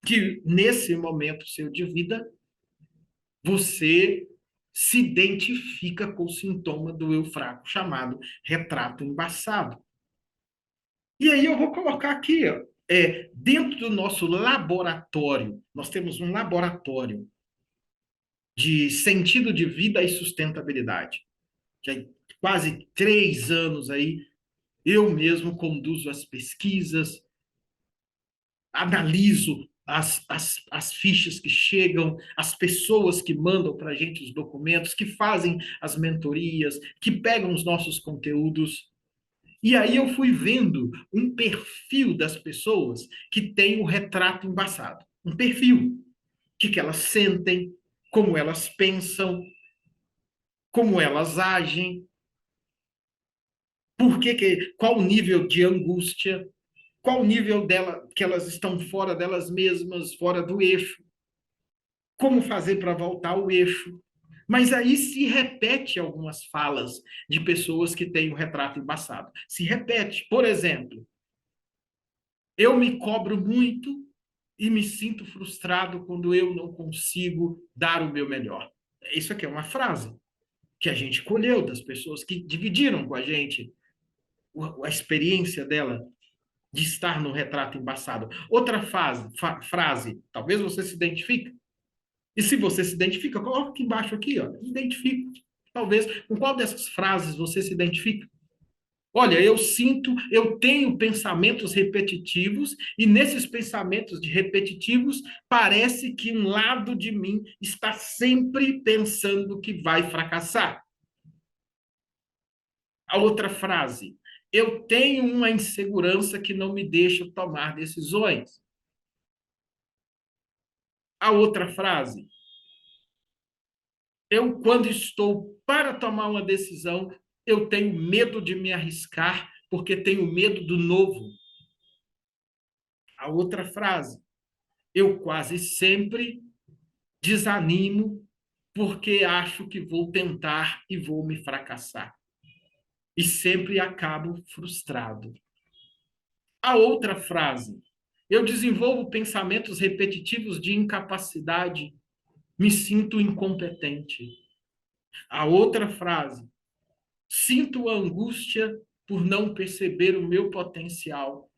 S1: que nesse momento seu de vida, você se identifica com o sintoma do eu fraco, chamado retrato embaçado. E aí eu vou colocar aqui, ó, dentro do nosso laboratório, nós temos um laboratório de sentido de vida e sustentabilidade. Que há quase 3 anos aí, eu mesmo conduzo as pesquisas, analiso as fichas que chegam, as pessoas que mandam para a gente os documentos, que fazem as mentorias, que pegam os nossos conteúdos. E aí eu fui vendo um perfil das pessoas que tem o retrato embaçado. Um perfil. O que elas sentem, como elas pensam, como elas agem, qual o nível de angústia, qual o nível dela que elas estão fora delas mesmas, fora do eixo, como fazer para voltar ao eixo. Mas aí se repete algumas falas de pessoas que têm o retrato embaçado. Se repete. Por exemplo, eu me cobro muito e me sinto frustrado quando eu não consigo dar o meu melhor. Isso aqui é uma frase que a gente colheu das pessoas que dividiram com a gente a experiência dela de estar no retrato embaçado. Outra frase, talvez você se identifique. E se você se identifica, coloca aqui embaixo aqui, ó, identifica. Talvez com qual dessas frases você se identifica? Olha, eu tenho pensamentos repetitivos e nesses pensamentos repetitivos parece que um lado de mim está sempre pensando que vai fracassar. A outra frase, eu tenho uma insegurança que não me deixa tomar decisões. A outra frase, eu quando estou para tomar uma decisão, eu tenho medo de me arriscar porque tenho medo do novo. A outra frase, eu quase sempre desanimo porque acho que vou tentar e vou me fracassar. E sempre acabo frustrado. A outra frase, eu desenvolvo pensamentos repetitivos de incapacidade, me sinto incompetente. A outra frase, sinto angústia por não perceber o meu potencial,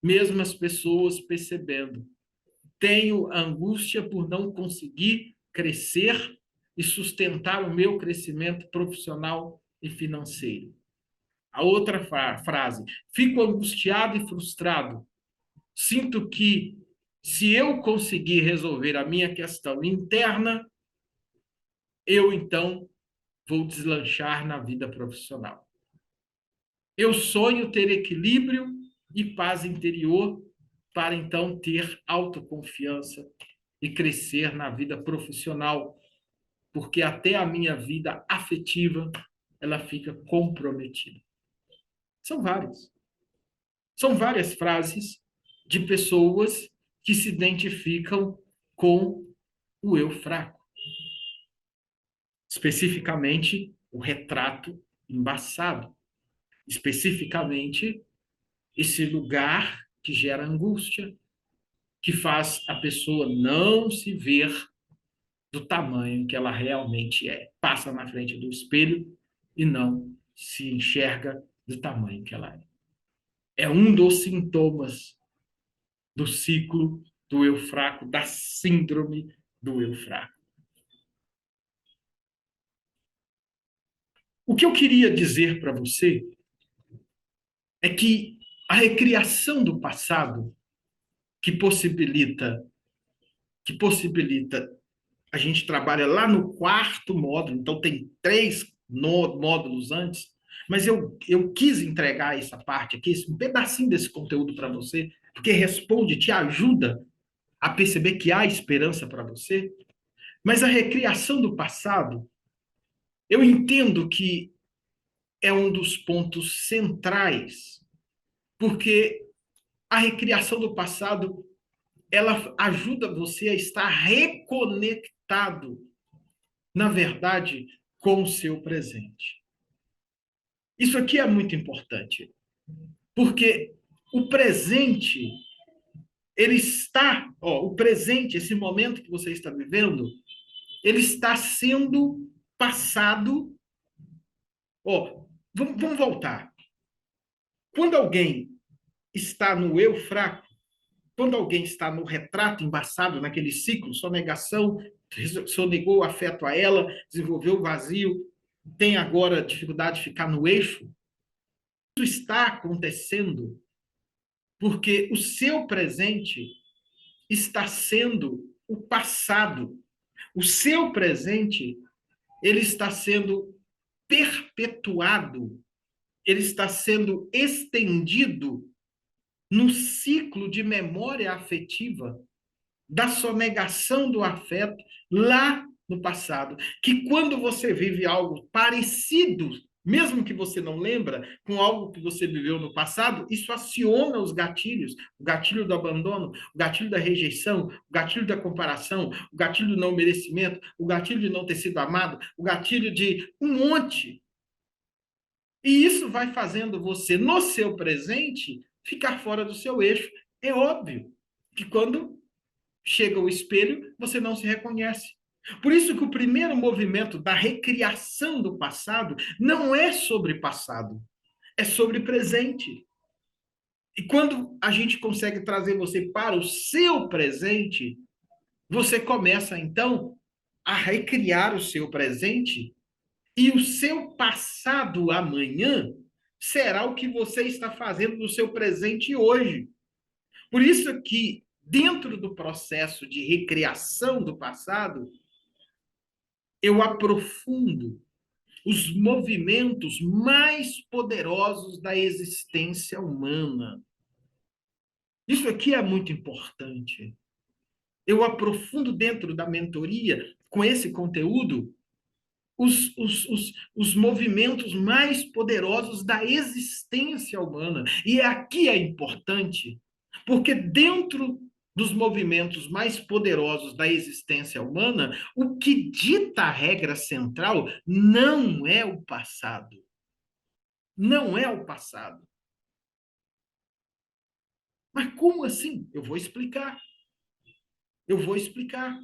S1: mesmo as pessoas percebendo. Tenho angústia por não conseguir crescer e sustentar o meu crescimento profissional e financeiro. A outra frase, fico angustiado e frustrado. Sinto que, se eu conseguir resolver a minha questão interna, eu então vou deslanchar na vida profissional. Eu sonho ter equilíbrio e paz interior para então ter autoconfiança e crescer na vida profissional, porque até a minha vida afetiva ela fica comprometida. São várias. São várias frases de pessoas que se identificam com o eu fraco. Especificamente, o retrato embaçado. Especificamente, esse lugar que gera angústia, que faz a pessoa não se ver do tamanho que ela realmente é. Passa na frente do espelho e não se enxerga do tamanho que ela é. É um dos sintomas do ciclo do eu fraco, da síndrome do eu fraco. O que eu queria dizer para você é que a recriação do passado que possibilita a gente trabalha lá no quarto módulo, então tem 3 módulos antes, mas eu quis entregar essa parte aqui, um pedacinho desse conteúdo para você, porque responde, te ajuda a perceber que há esperança para você. Mas a recriação do passado, eu entendo que é um dos pontos centrais, porque a recriação do passado ela ajuda você a estar reconectado, na verdade, com o seu presente. Isso aqui é muito importante, porque o presente, ele está, o presente, esse momento que você está vivendo, ele está sendo passado. Vamos voltar. Quando alguém está no eu fraco, quando alguém está no retrato embaçado, naquele ciclo, sonegação, sonegou o afeto a ela, desenvolveu o vazio, tem agora dificuldade de ficar no eixo, isso está acontecendo porque o seu presente está sendo o passado. O seu presente, ele está sendo perpetuado, ele está sendo estendido no ciclo de memória afetiva da sonegação do afeto lá no passado. Que quando você vive algo parecido, mesmo que você não lembra, com algo que você viveu no passado, isso aciona os gatilhos, o gatilho do abandono, o gatilho da rejeição, o gatilho da comparação, o gatilho do não merecimento, o gatilho de não ter sido amado, o gatilho de um monte. E isso vai fazendo você, no seu presente, ficar fora do seu eixo. É óbvio que quando chega o espelho, você não se reconhece. Por isso que o primeiro movimento da recriação do passado não é sobre passado, é sobre presente. E quando a gente consegue trazer você para o seu presente, você começa então a recriar o seu presente e o seu passado amanhã será o que você está fazendo no seu presente hoje. Por isso que dentro do processo de recriação do passado, eu aprofundo os movimentos mais poderosos da existência humana. Isso aqui é muito importante. Eu aprofundo dentro da mentoria, com esse conteúdo, os movimentos mais poderosos da existência humana. E aqui é importante, porque dentro dos movimentos mais poderosos da existência humana, o que dita a regra central não é o passado. Não é o passado. Mas como assim? Eu vou explicar. Eu vou explicar.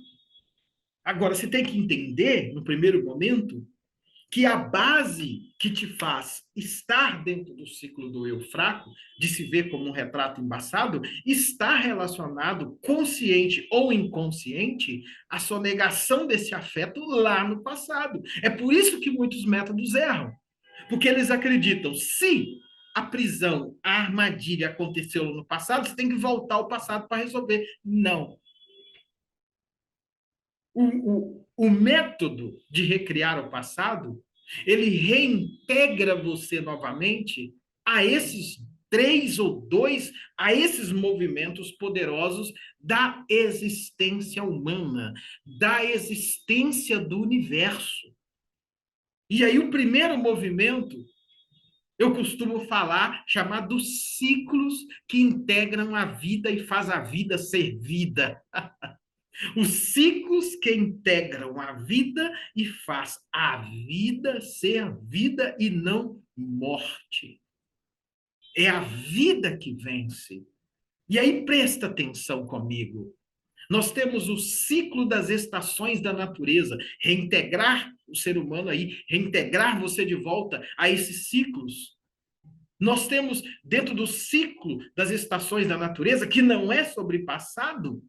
S1: Agora, você tem que entender, no primeiro momento, que a base que te faz estar dentro do ciclo do eu fraco, de se ver como um retrato embaçado, está relacionado, consciente ou inconsciente, à sonegação desse afeto lá no passado. É por isso que muitos métodos erram. Porque eles acreditam, se a prisão, a armadilha aconteceu no passado, você tem que voltar ao passado para resolver. Não. O método de recriar o passado, ele reintegra você novamente a esses três ou dois, a esses movimentos poderosos da existência humana, da existência do universo. E aí o primeiro movimento, eu costumo falar, chamado ciclos que integram a vida e faz a vida ser vida. Os ciclos que integram a vida e faz a vida ser vida e não morte. É a vida que vence. E aí presta atenção comigo. Nós temos o ciclo das estações da natureza, reintegrar o ser humano aí, reintegrar você de volta a esses ciclos. Nós temos dentro do ciclo das estações da natureza, que não é sobre passado,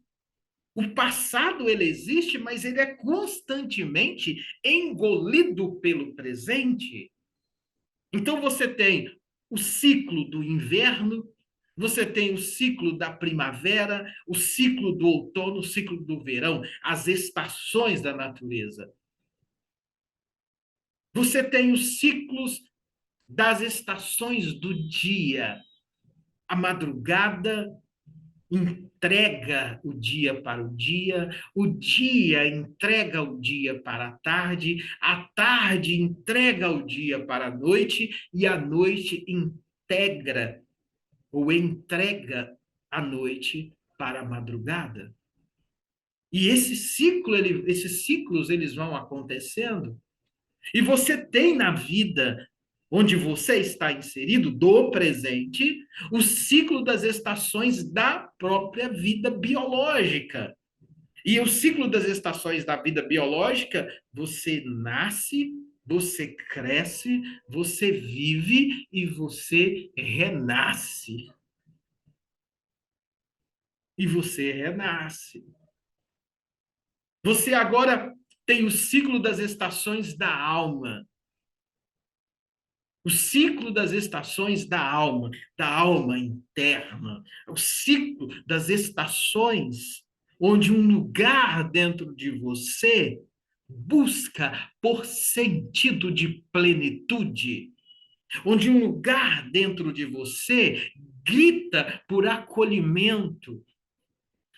S1: o passado ele existe, mas ele é constantemente engolido pelo presente. Então você tem o ciclo do inverno, você tem o ciclo da primavera, o ciclo do outono, o ciclo do verão, as estações da natureza. Você tem os ciclos das estações do dia, a madrugada, entrega o dia para o dia entrega o dia para a tarde entrega o dia para a noite e a noite integra ou entrega a noite para a madrugada. E esses ciclos eles vão acontecendo e você tem na vida onde você está inserido, do presente, o ciclo das estações da própria vida biológica. E o ciclo das estações da vida biológica, você nasce, você cresce, você vive e você renasce. E você renasce. Você agora tem o ciclo das estações da alma. O ciclo das estações da alma interna, o ciclo das estações onde um lugar dentro de você busca por sentido de plenitude, onde um lugar dentro de você grita por acolhimento,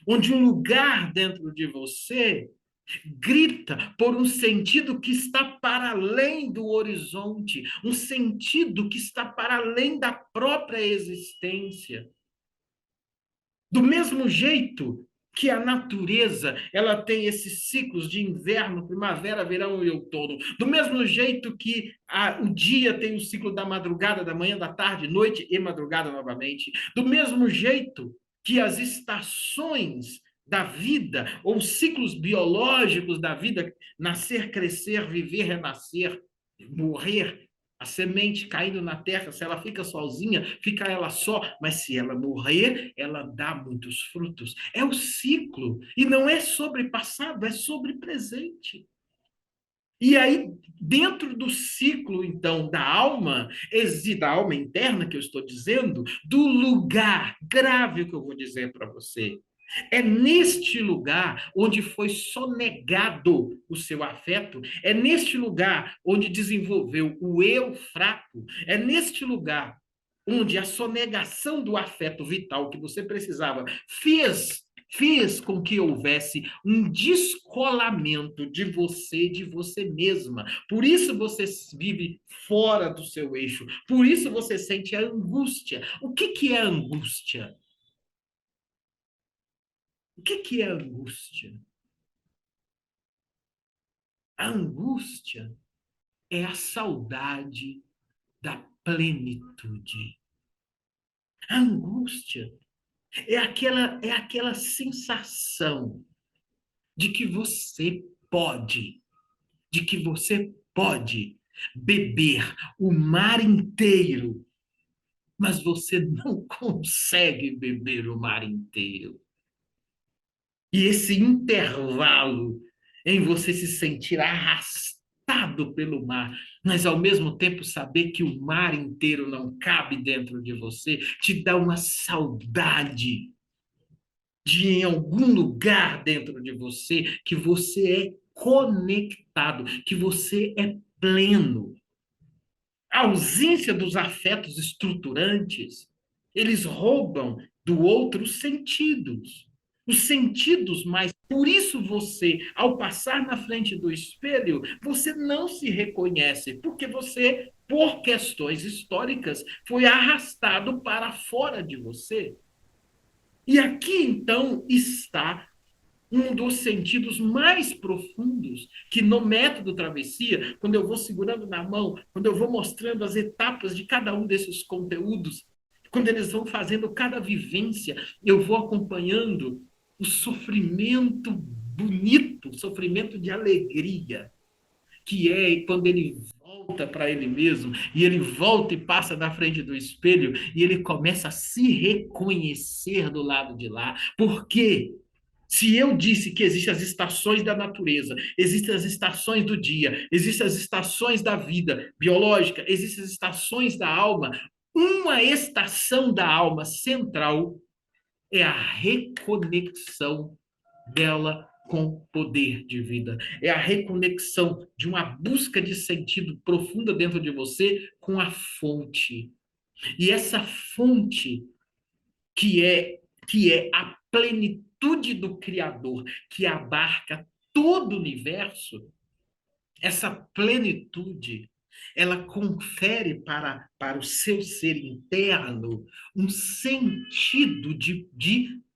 S1: onde um lugar dentro de você grita por um sentido que está para além do horizonte, um sentido que está para além da própria existência. Do mesmo jeito que a natureza, ela tem esses ciclos de inverno, primavera, verão e outono. Do mesmo jeito que o dia tem o ciclo da madrugada, da manhã, da tarde, noite e madrugada novamente. Do mesmo jeito que as estações da vida, ou ciclos biológicos da vida, nascer, crescer, viver, renascer, morrer, a semente caindo na terra, se ela fica sozinha, fica ela só, mas se ela morrer, ela dá muitos frutos. É o ciclo, e não é sobre passado, é sobre presente. E aí, dentro do ciclo, então, da alma interna que eu estou dizendo, do lugar grave que eu vou dizer para você, é neste lugar onde foi sonegado o seu afeto, é neste lugar onde desenvolveu o eu fraco, é neste lugar onde a sonegação do afeto vital que você precisava fez com que houvesse um descolamento de você mesma. Por isso você vive fora do seu eixo. Por isso você sente a angústia. O que que é angústia? O que que é angústia? A angústia é a saudade da plenitude. A angústia é aquela sensação de que você pode, de que você pode beber o mar inteiro, mas você não consegue beber o mar inteiro. E esse intervalo em você se sentir arrastado pelo mar, mas ao mesmo tempo saber que o mar inteiro não cabe dentro de você, te dá uma saudade de em algum lugar dentro de você que você é conectado, que você é pleno. A ausência dos afetos estruturantes, eles roubam do outro os sentidos. Os sentidos mais. Por isso você, ao passar na frente do espelho, você não se reconhece, porque você, por questões históricas, foi arrastado para fora de você. E aqui então está um dos sentidos mais profundos que no método travessia, quando eu vou segurando na mão, quando eu vou mostrando as etapas de cada um desses conteúdos, quando eles vão fazendo cada vivência, eu vou acompanhando o sofrimento bonito, o sofrimento de alegria, que é quando ele volta para ele mesmo, e ele volta e passa na frente do espelho, e ele começa a se reconhecer do lado de lá. Por quê? Se eu disse que existem as estações da natureza, existem as estações do dia, existem as estações da vida biológica, existem as estações da alma, uma estação da alma central é a reconexão dela com o poder de vida. É a reconexão de uma busca de sentido profunda dentro de você com a fonte. E essa fonte que é a plenitude do Criador, que abarca todo o universo, essa plenitude, ela confere para o seu ser interno um sentido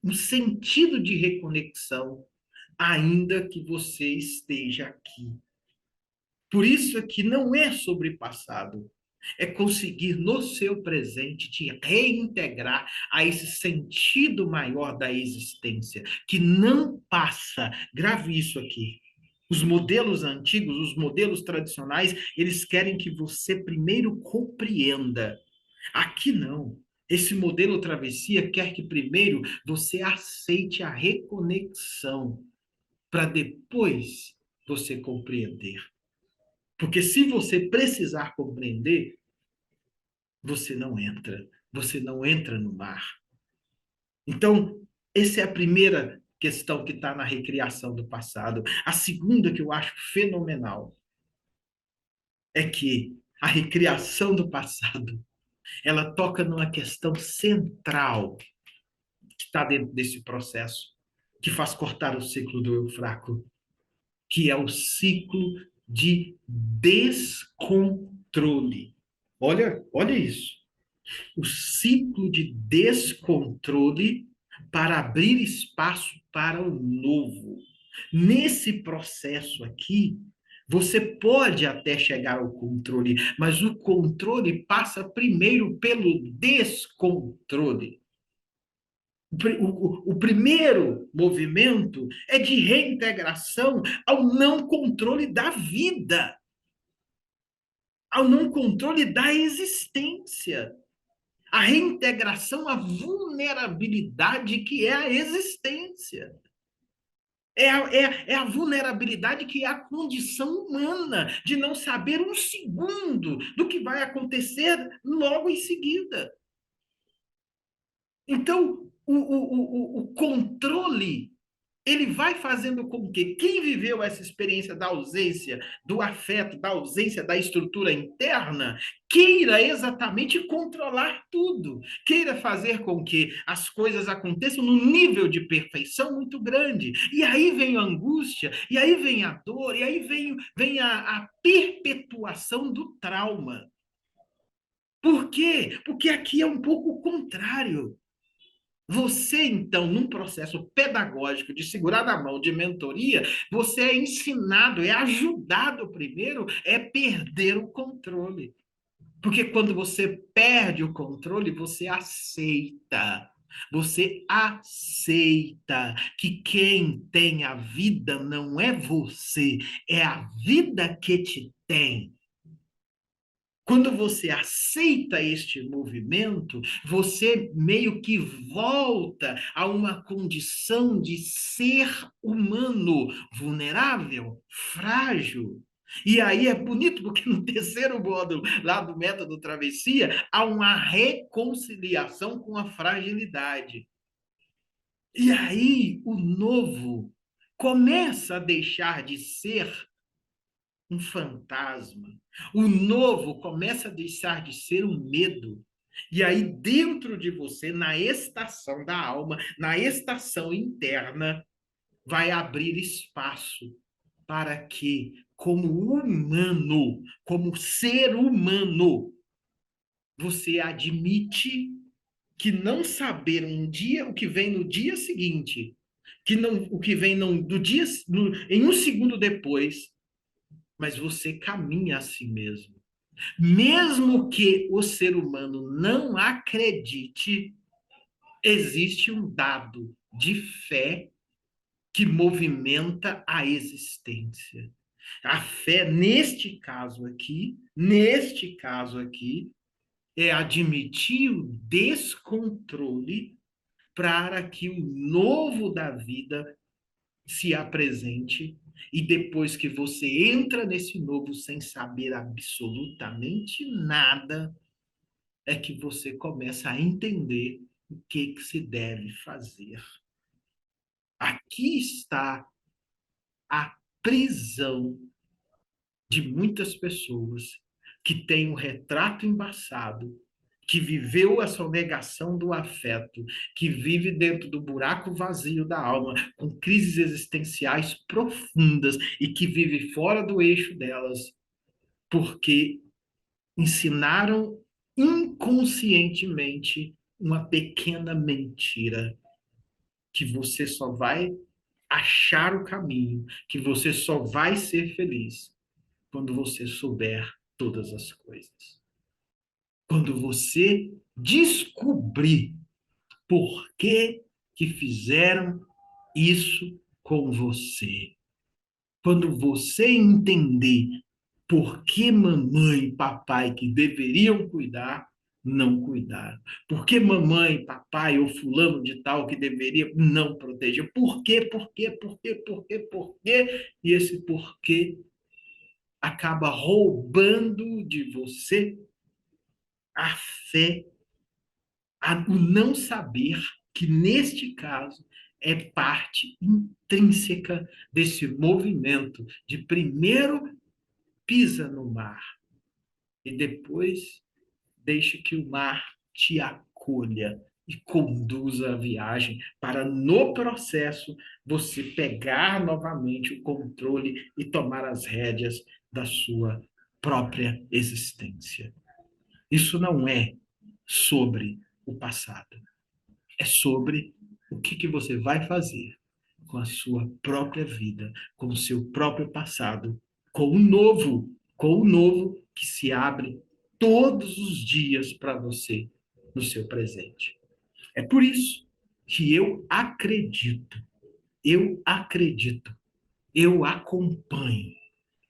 S1: um sentido de reconexão, ainda que você esteja aqui. Por isso é que não é sobre passado, é conseguir no seu presente te reintegrar a esse sentido maior da existência, que não passa, grave isso aqui. Os modelos antigos, os modelos tradicionais, eles querem que você primeiro compreenda. Aqui não. Esse modelo travessia quer que primeiro você aceite a reconexão, para depois você compreender. Porque se você precisar compreender, você não entra no mar. Então, essa é a primeira questão que está na recriação do passado. A segunda, que eu acho fenomenal, é que a recriação do passado, ela toca numa questão central que está dentro desse processo, que faz cortar o ciclo do eu fraco, que é o ciclo de descontrole. Olha isso. O ciclo de descontrole para abrir espaço para o novo. Nesse processo aqui, você pode até chegar ao controle, mas o controle passa primeiro pelo descontrole. O primeiro movimento é de reintegração ao não controle da vida, ao não controle da existência. A reintegração à vulnerabilidade que é a existência. É a vulnerabilidade que é a condição humana de não saber um segundo do que vai acontecer logo em seguida. Então, o controle ele vai fazendo com que quem viveu essa experiência da ausência do afeto, da ausência da estrutura interna, queira exatamente controlar tudo, queira fazer com que as coisas aconteçam num nível de perfeição muito grande. E aí vem a angústia, e aí vem a dor, e aí vem a perpetuação do trauma. Por quê? Porque aqui é um pouco o contrário. Você, então, num processo pedagógico de segurar na mão, de mentoria, você é ensinado, é ajudado primeiro, é perder o controle. Porque quando você perde o controle, você aceita. Você aceita que quem tem a vida não é você, é a vida que te tem. Quando você aceita este movimento, você meio que volta a uma condição de ser humano, vulnerável, frágil. E aí é bonito, porque no terceiro módulo, lá do método travessia, há uma reconciliação com a fragilidade. E aí o novo começa a deixar de ser um fantasma. O novo começa a deixar de ser um medo. E aí, dentro de você, na estação da alma, na estação interna, vai abrir espaço para que, como humano, como ser humano, você admite que não saber um dia o que vem no dia seguinte, que não o que vem no, do dia no, em um segundo depois, mas você caminha a si mesmo. Mesmo que o ser humano não acredite, existe um dado de fé que movimenta a existência. A fé, neste caso aqui, é admitir o descontrole para que o novo da vida se apresente, e depois que você entra nesse novo sem saber absolutamente nada, é que você começa a entender o que se deve fazer. Aqui está a prisão de muitas pessoas que têm um retrato embaçado, que viveu a sonegação do afeto, que vive dentro do buraco vazio da alma, com crises existenciais profundas e que vive fora do eixo delas, porque ensinaram inconscientemente uma pequena mentira, que você só vai achar o caminho, que você só vai ser feliz quando você souber todas as coisas. Quando você descobrir por que fizeram isso com você. Quando você entender por que mamãe e papai que deveriam cuidar, não cuidaram. Por que mamãe, papai ou fulano de tal que deveria não proteger? Por quê? Por quê? Por quê? Por quê? Por quê? E esse porquê acaba roubando de você a fé, o não saber que, neste caso, é parte intrínseca desse movimento de primeiro pisa no mar e depois deixe que o mar te acolha e conduza a viagem para, no processo, você pegar novamente o controle e tomar as rédeas da sua própria existência. Isso não é sobre o passado, é sobre o que você vai fazer com a sua própria vida, com o seu próprio passado, com o novo que se abre todos os dias para você no seu presente. É por isso que eu acredito, eu acompanho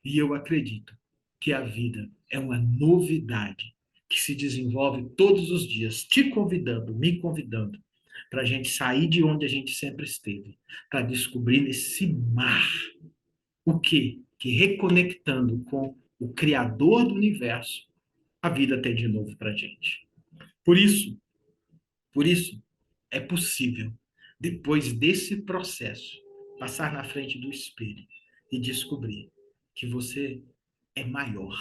S1: e eu acredito que a vida é uma novidade que se desenvolve todos os dias, te convidando, me convidando, para a gente sair de onde a gente sempre esteve, para descobrir nesse mar o quê? Que reconectando com o Criador do universo, a vida tem de novo para a gente. Por isso, por isso, é possível, depois desse processo, passar na frente do espelho e descobrir que você é maior,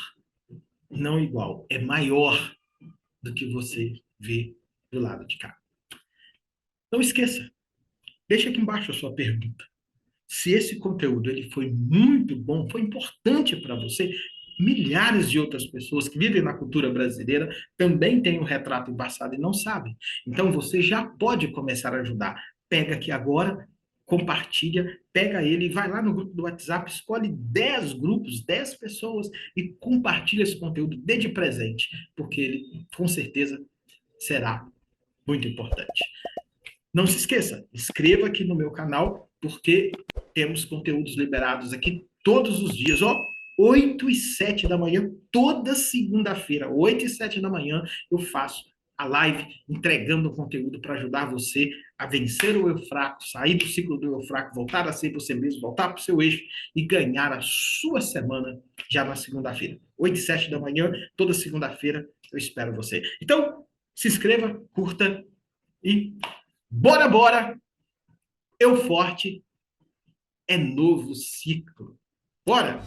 S1: não igual, é maior do que você vê do lado de cá. Não esqueça, deixa aqui embaixo a sua pergunta. Se esse conteúdo ele foi muito bom, foi importante para você, milhares de outras pessoas que vivem na cultura brasileira também têm um retrato embaçado e não sabem. Então você já pode começar a ajudar. Pega aqui agora, compartilha, pega ele, vai lá no grupo do WhatsApp, escolhe 10 grupos, 10 pessoas e compartilha esse conteúdo, dê de presente, porque ele com certeza será muito importante. Não se esqueça, inscreva aqui no meu canal, porque temos conteúdos liberados aqui todos os dias, ó. 8 e 7 da manhã, toda segunda-feira, 8 e 7 da manhã, eu faço a live entregando conteúdo para ajudar você a vencer o eu fraco, sair do ciclo do eu fraco, voltar a ser você mesmo, voltar para o seu eixo e ganhar a sua semana já na segunda-feira. 8 e 7 da manhã, toda segunda-feira, eu espero você. Então, se inscreva, curta e bora, bora! Eu forte é novo ciclo. Bora!